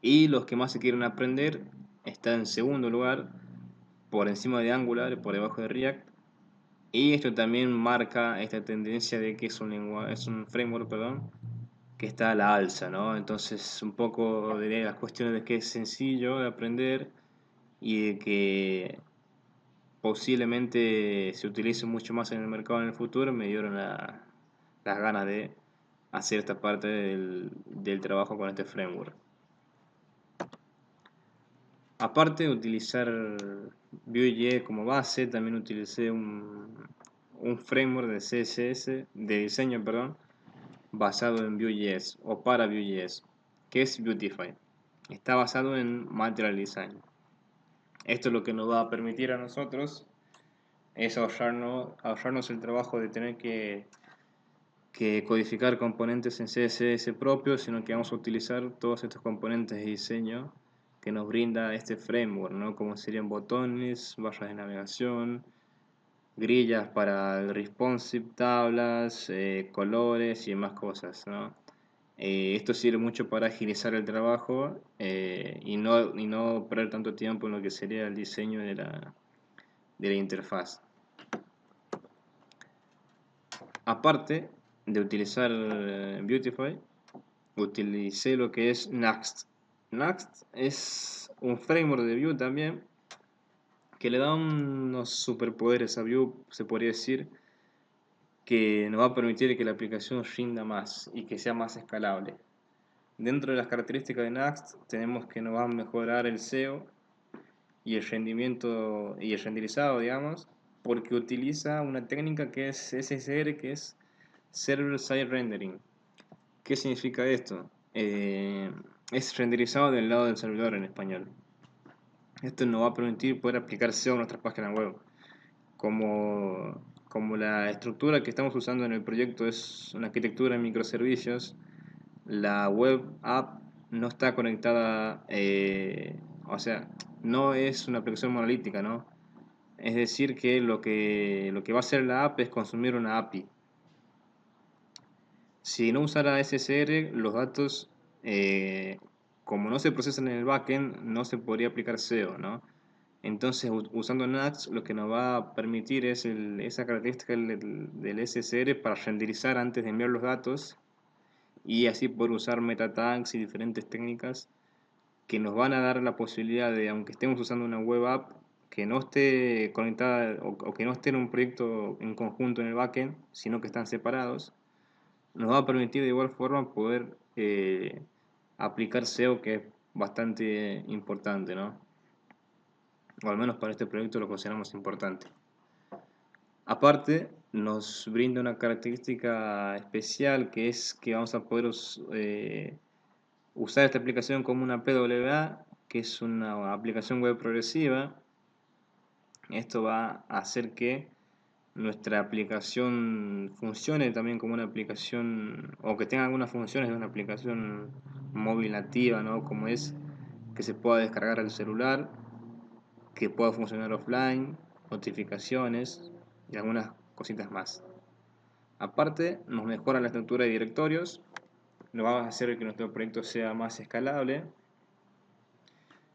Y los que más se quieren aprender están en segundo lugar, por encima de Angular y por debajo de React. Y esto también marca esta tendencia de que es un framework, perdón, que está a la alza, ¿no? Entonces, un poco de las cuestiones de que es sencillo de aprender y de que posiblemente se utilice mucho más en el mercado en el futuro, me dieron las ganas de hacer esta parte del trabajo con este framework. Aparte de utilizar Vue.js como base, también utilicé un framework de CSS, de diseño, perdón, basado en Vue.js o para Vue.js, que es Beautify. Está basado en Material Design. Esto lo que nos va a permitir a nosotros es ahorrarnos el trabajo de tener que codificar componentes en CSS propios, sino que vamos a utilizar todos estos componentes de diseño que nos brinda este framework, ¿no? Como serían botones, barras de navegación, grillas para el responsive, tablas, colores y demás cosas, ¿no? Esto sirve mucho para agilizar el trabajo y no perder tanto tiempo en lo que sería el diseño de la interfaz. Aparte de utilizar Beautify, utilicé lo que es Next. Next es un framework de Vue también que le da unos superpoderes a Vue, se podría decir, que nos va a permitir que la aplicación rinda más y que sea más escalable. Dentro de las características de Next tenemos que nos va a mejorar el SEO y el rendimiento y el renderizado, digamos, porque utiliza una técnica que es SSR, que es Server Side Rendering. ¿Qué significa esto? Es renderizado del lado del servidor en español. Esto nos va a permitir poder aplicar SEO a nuestras páginas web. Como la estructura que estamos usando en el proyecto es una arquitectura en microservicios, la web app no está conectada, o sea, no es una aplicación monolítica, ¿no? Es decir, que lo que va a hacer la app es consumir una API. Si no usara SSR, los datos, como no se procesan en el backend, no se podría aplicar SEO, ¿no? Entonces, usando Nuxt, lo que nos va a permitir es esa característica del SSR para renderizar antes de enviar los datos y así poder usar meta tags y diferentes técnicas que nos van a dar la posibilidad de, aunque estemos usando una web app que no esté conectada o que no esté en un proyecto en conjunto en el backend, sino que están separados, nos va a permitir de igual forma poder aplicar SEO, que es bastante importante, ¿no? O al menos para este proyecto lo consideramos importante. Aparte, nos brinda una característica especial, que es que vamos a poder usar esta aplicación como una PWA, que es una aplicación web progresiva. Esto va a hacer que nuestra aplicación funcione también como una aplicación, o que tenga algunas funciones de una aplicación móvil nativa, ¿no? Como es que se pueda descargar al celular, que pueda funcionar offline, notificaciones y algunas cositas más. Aparte, nos mejora la estructura de directorios, nos va a hacer que nuestro proyecto sea más escalable.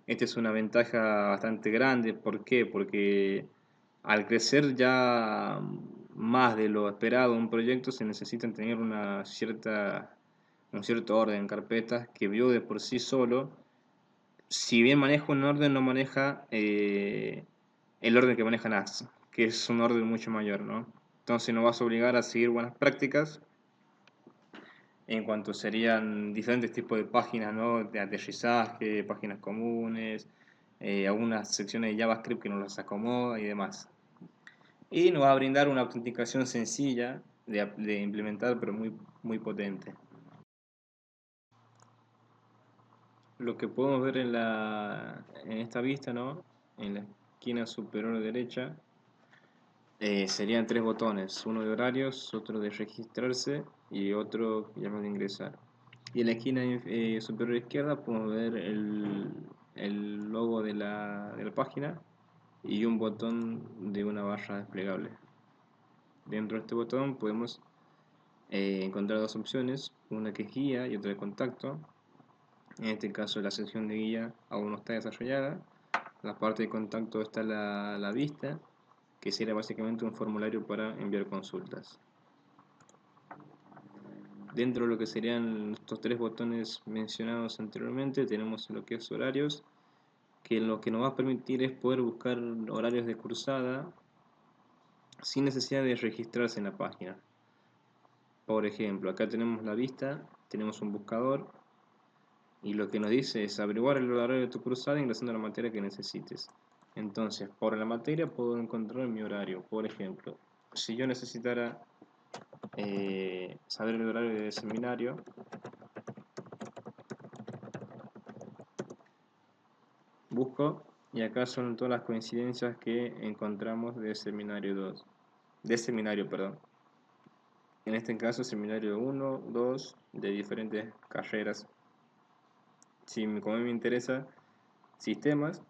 Esta es una ventaja bastante grande. ¿Por qué? Porque al crecer ya más de lo esperado un proyecto, se necesita tener un cierto orden en carpetas que Vue de por sí solo, si bien maneja un orden, no maneja el orden que maneja Nuxt, que es un orden mucho mayor, ¿no? Entonces nos vas a obligar a seguir buenas prácticas en cuanto serían diferentes tipos de páginas, ¿no? De aterrizaje, páginas comunes, algunas secciones de JavaScript que nos las acomoda y demás. Y nos va a brindar una autenticación sencilla de implementar, pero muy potente. Lo que podemos ver en esta vista, ¿no? En la esquina superior derecha, serían tres botones, uno de horarios, otro de registrarse y otro llamado ingresar. Y en la esquina superior izquierda podemos ver el logo de la página y un botón de una barra desplegable. Dentro de este botón podemos encontrar dos opciones, una que es guía y otra de contacto. En este caso la sección de guía aún no está desarrollada. La parte de contacto está la vista, que sería básicamente un formulario para enviar consultas. Dentro de lo que serían estos tres botones mencionados anteriormente, tenemos lo que es horarios, que lo que nos va a permitir es poder buscar horarios de cursada sin necesidad de registrarse en la página. Por ejemplo, acá tenemos la vista, tenemos un buscador y lo que nos dice es averiguar el horario de tu cursada ingresando la materia que necesites. Entonces, por la materia puedo encontrar mi horario. Por ejemplo, si yo necesitara saber el horario de seminario, busco y acá son todas las coincidencias que encontramos de seminario 2. De seminario, perdón. En este caso, seminario 1, 2, de diferentes carreras. Como me interesa sistemas,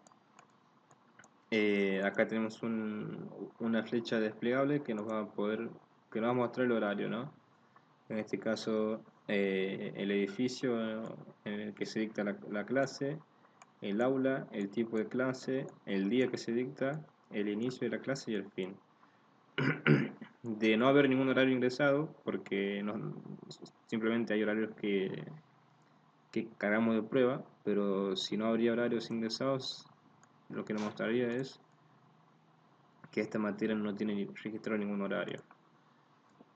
acá tenemos una flecha desplegable que nos va a mostrar el horario, ¿no? En este caso, el edificio en el que se dicta la clase, el aula, el tipo de clase, el día que se dicta, el inicio de la clase y el fin. De no haber ningún horario ingresado, porque simplemente hay horarios que cargamos de prueba, pero si no habría horarios ingresados, lo que nos mostraría es que esta materia no tiene registrado ningún horario.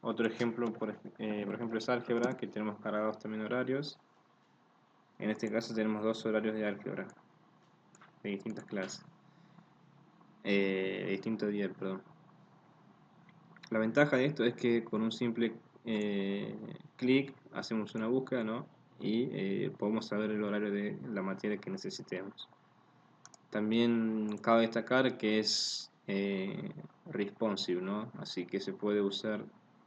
Otro ejemplo, por ejemplo, es álgebra, que tenemos cargados también horarios. En este caso tenemos dos horarios de álgebra, de distintas clases, de distintos días, perdón. La ventaja de esto es que con un simple clic hacemos una búsqueda, ¿no? Y podemos saber el horario de la materia que necesitemos. También cabe destacar que es responsive, ¿no? Así que se puede usar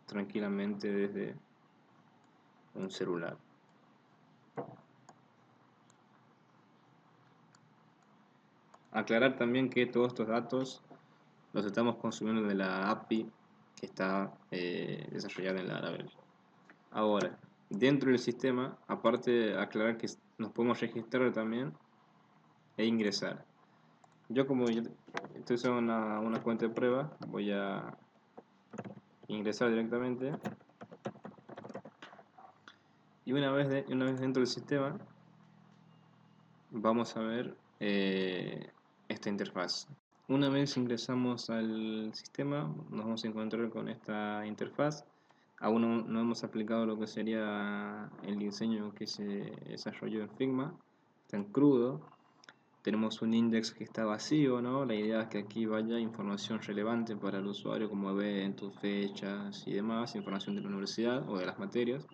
tranquilamente desde un celular. Aclarar también que todos estos datos los estamos consumiendo de la API que está desarrollada en Laravel. Ahora, dentro del sistema, aparte de aclarar que nos podemos registrar también e ingresar. Como estoy usando una cuenta de prueba, voy a ingresar directamente Y una vez dentro del sistema, vamos a ver esta interfaz. Una vez ingresamos al sistema, nos vamos a encontrar con esta interfaz. Aún no hemos aplicado lo que sería el diseño que se desarrolló en Figma, está en crudo. Tenemos un index que está vacío, ¿no? La idea es que aquí vaya información relevante para el usuario, como eventos, fechas y demás, información de la universidad o de las materias.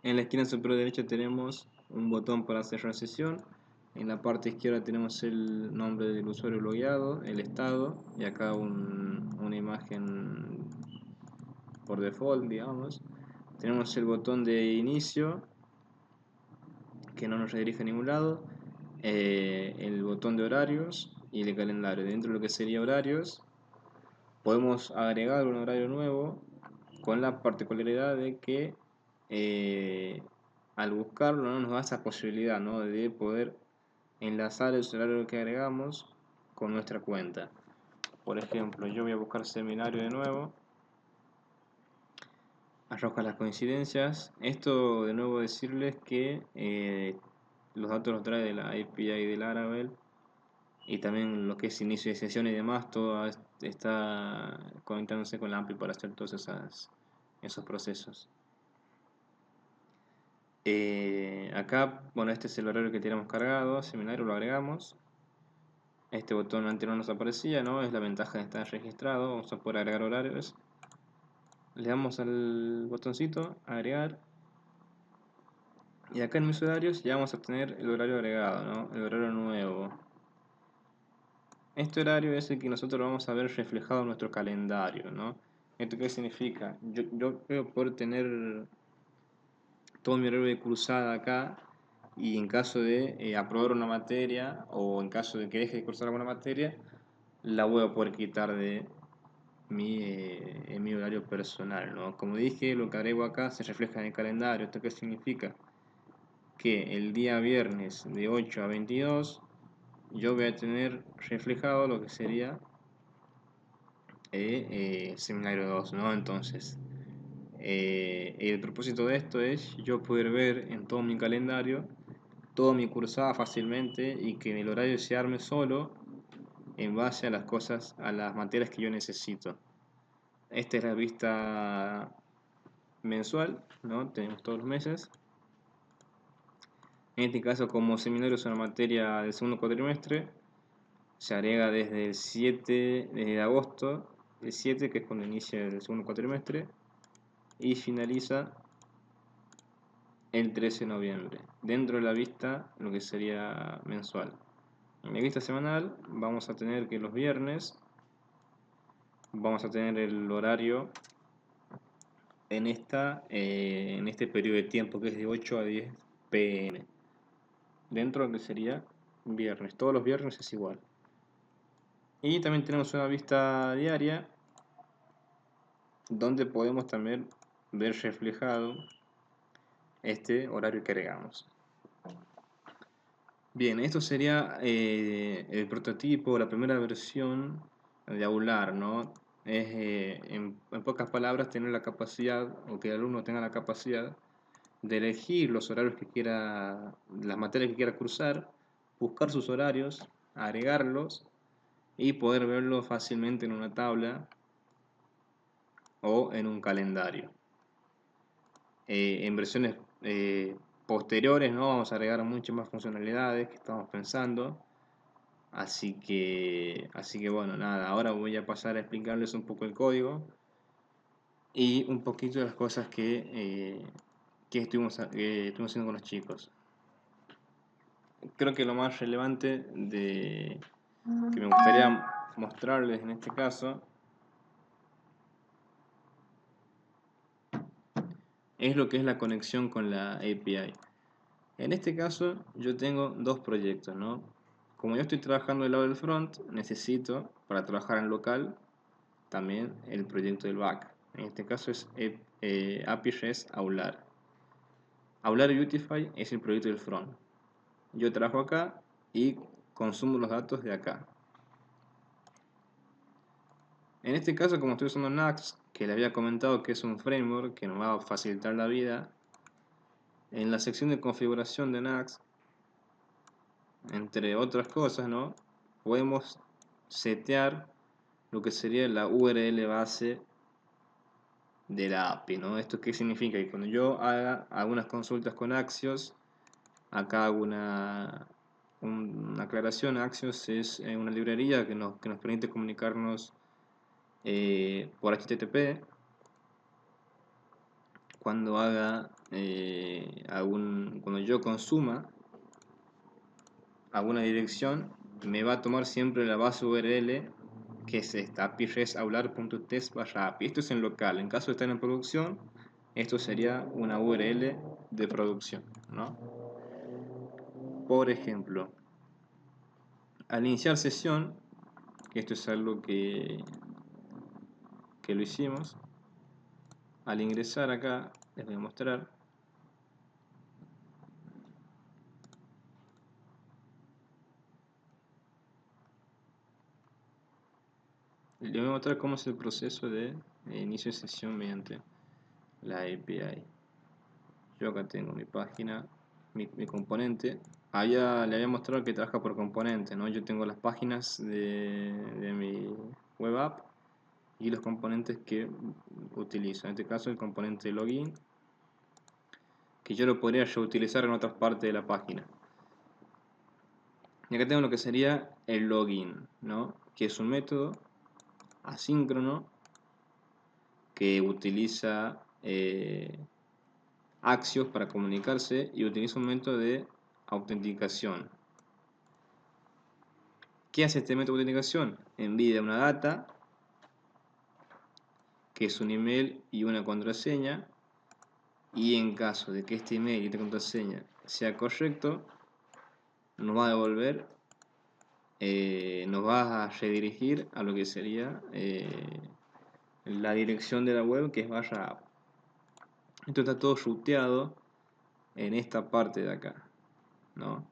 En la esquina superior derecha tenemos un botón para cerrar sesión. En la parte izquierda tenemos el nombre del usuario logueado, el estado y acá una imagen por default, digamos. Tenemos el botón de inicio que no nos redirige a ningún lado, el botón de horarios y el de calendario. Dentro de lo que sería horarios podemos agregar un horario nuevo con la particularidad de que al buscarlo, ¿no? Nos da esa posibilidad, ¿no? De poder enlazar el horario que agregamos con nuestra cuenta. Por ejemplo, yo voy a buscar seminario de nuevo, arroja las coincidencias. Esto de nuevo decirles que los datos los trae de la API del Laravel y también lo que es inicio de sesión y demás, todo está conectándose con la API para hacer todos esos procesos. Acá, bueno, este es el horario que tenemos cargado, seminario lo agregamos. Este botón antes no nos aparecía, ¿no? Es la ventaja de estar registrado. Vamos a poder agregar horarios. Le damos al botoncito, agregar. Y acá en mis horarios ya vamos a tener el horario agregado, ¿no? El horario nuevo. Este horario es el que nosotros vamos a ver reflejado en nuestro calendario, ¿no? ¿Esto qué significa? Yo creo poder tener todo mi horario de cursada acá y en caso de aprobar una materia o en caso de que deje de cursar alguna materia, la voy a poder quitar de mi horario personal, ¿no? Como dije, lo que agrego acá se refleja en el calendario. ¿Esto qué significa? Que el día viernes de 8 a 22 yo voy a tener reflejado lo que sería seminario 2, ¿no? Entonces, el propósito de esto es yo poder ver en todo mi calendario todo mi cursada fácilmente y que el horario se arme solo en base a las cosas, a las materias que yo necesito. Esta es la vista mensual, ¿no? Tenemos todos los meses. En este caso, como seminario es una materia del segundo cuatrimestre, se agrega desde el 7, desde agosto, el 7, que es cuando inicia el segundo cuatrimestre, y finaliza el 13 de noviembre, dentro de la vista, lo que sería mensual. En la vista semanal vamos a tener que los viernes vamos a tener el horario en este periodo de tiempo que es de 8 a 10 pm. Dentro de lo que sería viernes, todos los viernes es igual. Y también tenemos una vista diaria donde podemos también ver reflejado este horario que agregamos. Bien, esto sería el prototipo, la primera versión de Aular, ¿no? Es, en pocas palabras, tener la capacidad, o que el alumno tenga la capacidad de elegir los horarios que quiera, las materias que quiera cursar, buscar sus horarios, agregarlos y poder verlos fácilmente en una tabla o en un calendario. En versiones posteriores, ¿no? Vamos a agregar muchas más funcionalidades que estamos pensando. Así que bueno, nada, ahora voy a pasar a explicarles un poco el código y un poquito de las cosas que estuvimos haciendo con los chicos. Creo que lo más relevante que me gustaría mostrarles en este caso es lo que es la conexión con la API. En este caso yo tengo dos proyectos, ¿no? Como yo estoy trabajando del lado del front, necesito para trabajar en local también el proyecto del back. En este caso es API REST Aular. Aular Beautify es el proyecto del front. Yo trabajo acá y consumo los datos de acá. En este caso, como estoy usando Nuxt, que le había comentado que es un framework que nos va a facilitar la vida en la sección de configuración de NAX, entre otras cosas, ¿no? Podemos setear lo que sería la URL base de la API, ¿no? ¿Esto qué significa? Que cuando yo haga algunas consultas con Axios, acá hago una aclaración. Axios es una librería que nos permite comunicarnos por HTTP. Cuando cuando yo consuma alguna dirección, me va a tomar siempre la base URL, que es esta, api-res-aular.test/api. Esto es en local. En caso de estar en producción, esto sería una URL de producción, ¿no? Por ejemplo, al iniciar sesión, que esto es algo que lo hicimos, al ingresar acá, les voy a mostrar. Les voy a mostrar cómo es el proceso de inicio de sesión mediante la API. Yo acá tengo mi página, mi componente. Allá le había mostrado que trabaja por componente, ¿no? Yo tengo las páginas de mi web app y los componentes que utilizo. En este caso el componente login, que yo lo podría ya utilizar en otras partes de la página. Y acá tengo lo que sería el login, ¿no? Que es un método asíncrono que utiliza Axios para comunicarse y utiliza un método de autenticación. ¿Qué hace este método de autenticación? Envía una data, que es un email y una contraseña, y en caso de que este email y esta contraseña sea correcto, nos va a devolver, nos va a redirigir a lo que sería la dirección de la web, que es barra app. Esto está todo ruteado en esta parte de acá, ¿no?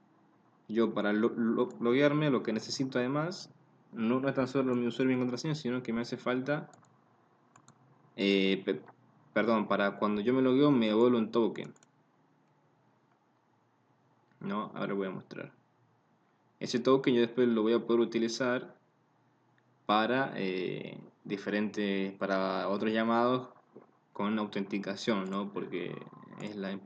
Yo para loguearme lo que necesito además no es tan solo mi usuario y mi contraseña, sino que me hace falta, perdón, para cuando yo me logueo me devuelve un token, ¿no? Ahora voy a mostrar. Ese token yo después lo voy a poder utilizar para para otros llamados con autenticación, ¿no? Porque es la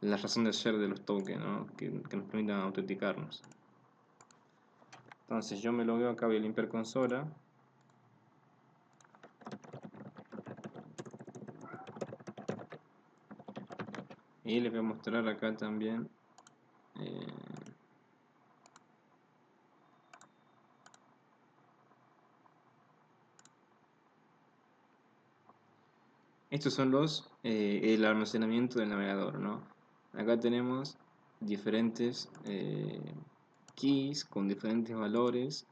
razón de ser de los tokens, ¿no? Que nos permitan autenticarnos. Entonces yo me logueo acá, voy a limpiar consola. Y les voy a mostrar acá también estos son el almacenamiento del navegador, ¿no? Acá tenemos diferentes keys con diferentes valores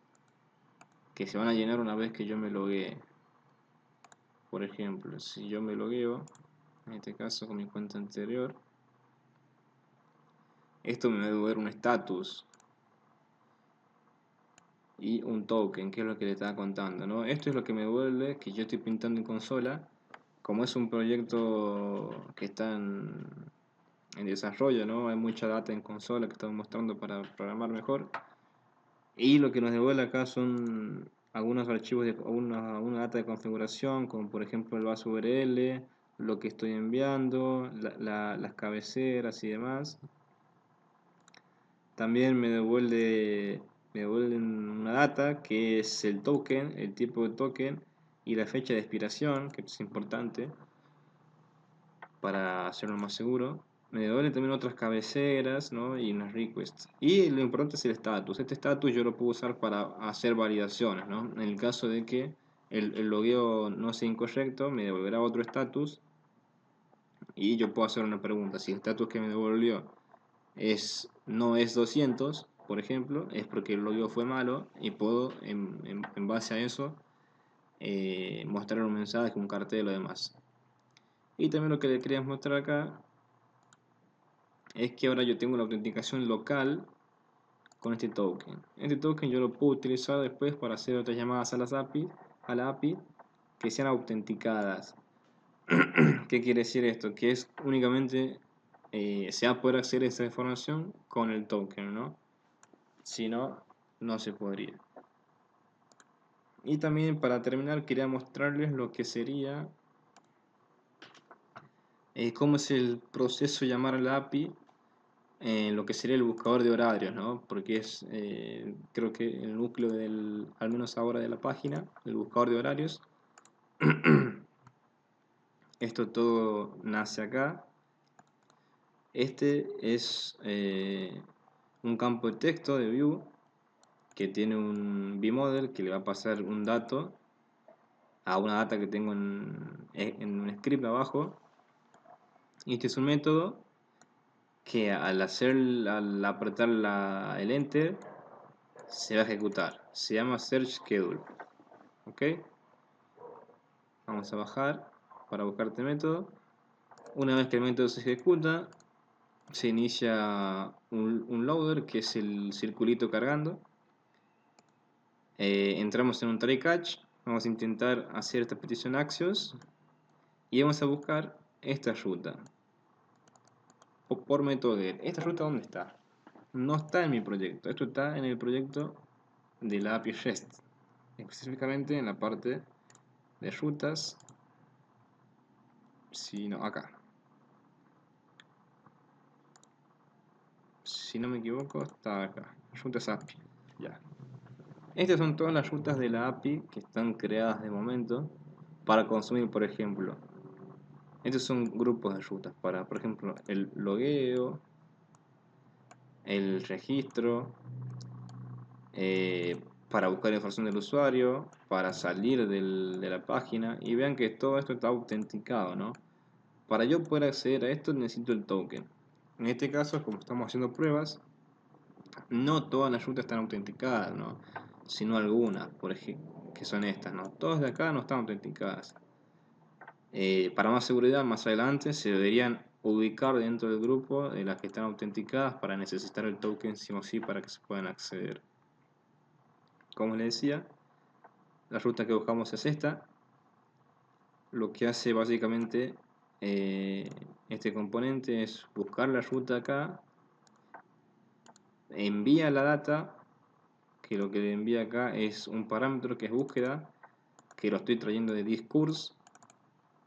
que se van a llenar una vez que yo me loguee. Por ejemplo, si yo me logueo, en este caso con mi cuenta anterior, esto me va a devolver un status y un token, que es lo que le estaba contando, ¿no? Esto es lo que me devuelve, que yo estoy pintando en consola. Como es un proyecto que está en desarrollo, ¿no? Hay mucha data en consola que estamos mostrando para programar mejor. Y lo que nos devuelve acá son algunos archivos de una data de configuración, como por ejemplo el base URL, lo que estoy enviando, las cabeceras y demás. También me devuelven una data que es el token, el tipo de token y la fecha de expiración, que es importante para hacerlo más seguro. Me devuelven también otras cabeceras, ¿no? Y unas requests. Y lo importante es el status. Este status yo lo puedo usar para hacer validaciones, ¿no? En el caso de que el logueo no sea incorrecto, me devolverá otro status y yo puedo hacer una pregunta. Si el status que me devolvió no es 200, por ejemplo, es porque el logueo fue malo y puedo, en base a eso, mostrar un mensaje, un cartel o demás. Y también lo que le quería mostrar acá es que ahora yo tengo la autenticación local con este token. Este token yo lo puedo utilizar después para hacer otras llamadas a la API que sean autenticadas. ¿Qué quiere decir esto? Que es únicamente se va a poder acceder a esta información con el token, ¿no? Si no, no se podría. Y también para terminar quería mostrarles lo que sería cómo es el proceso de llamar a la API en lo que sería el buscador de horarios, ¿no? Porque es creo que el núcleo del, al menos ahora de la página, el buscador de horarios. Esto todo nace acá. Este es un campo de texto de view que tiene un vModel que le va a pasar un dato a una data que tengo en un script abajo. Y este es un método que al apretar el enter se va a ejecutar. Se llama search schedule. ¿Ok? Vamos a bajar para buscar este método. Una vez que el método se ejecuta, se inicia un loader, que es el circulito cargando. Entramos en un try catch, vamos a intentar hacer esta petition actions y vamos a buscar esta ruta por método get. ¿Esta ruta dónde está? No está en mi proyecto, esto está en el proyecto de la API REST, específicamente en la parte de rutas, si no, acá. Si no me equivoco, está acá, rutas API, ya. Estas son todas las rutas de la API que están creadas de momento para consumir, por ejemplo. Estos son grupos de rutas para, por ejemplo, el logueo, el registro, para buscar información del usuario, para salir de la página. Y vean que todo esto está autenticado, ¿no? Para yo poder acceder a esto necesito el token. En este caso, como estamos haciendo pruebas, no todas las rutas están autenticadas, ¿no? Sino algunas, por ejemplo, que son estas, ¿no? Todas de acá no están autenticadas. Para más seguridad, más adelante se deberían ubicar dentro del grupo de las que están autenticadas para necesitar el token sí o sí para que se puedan acceder. Como les decía, la ruta que buscamos es esta. Lo que hace básicamente este componente es buscar la ruta acá, envía la data, que lo que le envía acá es un parámetro que es búsqueda, que lo estoy trayendo de discourse,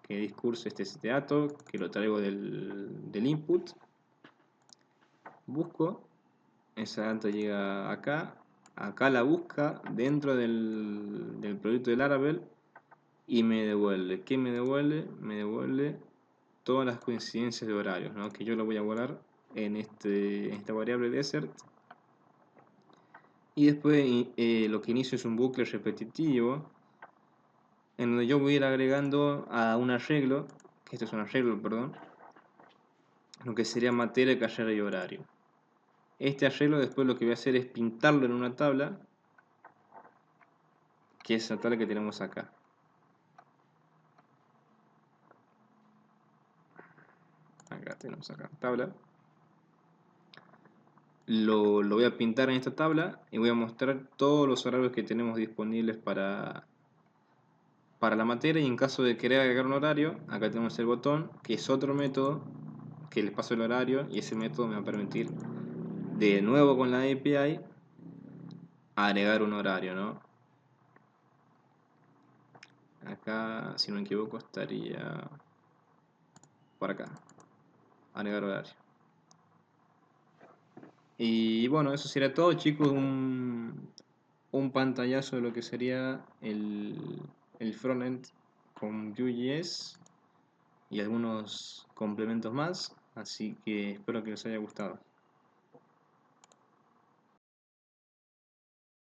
que discourse este es este dato, que lo traigo del input. Busco, esa data llega acá, acá la busca dentro del proyecto de Laravel y me devuelve. ¿Qué me devuelve? Me devuelve todas las coincidencias de horarios, ¿no? Que yo lo voy a guardar en esta variable desert. Y después lo que inicio es un bucle repetitivo en donde yo voy a ir agregando a un arreglo, que esto es un arreglo, perdón, lo que sería materia, carrera y horario. Este arreglo después lo que voy a hacer es pintarlo en una tabla, que es la tabla que tenemos acá. Acá tenemos acá tabla. Lo voy a pintar en esta tabla y voy a mostrar todos los horarios que tenemos disponibles para la materia, y en caso de querer agregar un horario, acá tenemos el botón, que es otro método que les paso el horario, y ese método me va a permitir de nuevo con la API agregar un horario, ¿no? Acá, si no me equivoco, estaría por acá, agregar horario. Y bueno, eso sería todo, chicos, un pantallazo de lo que sería el frontend con Vue.js y algunos complementos más, así que espero que les haya gustado.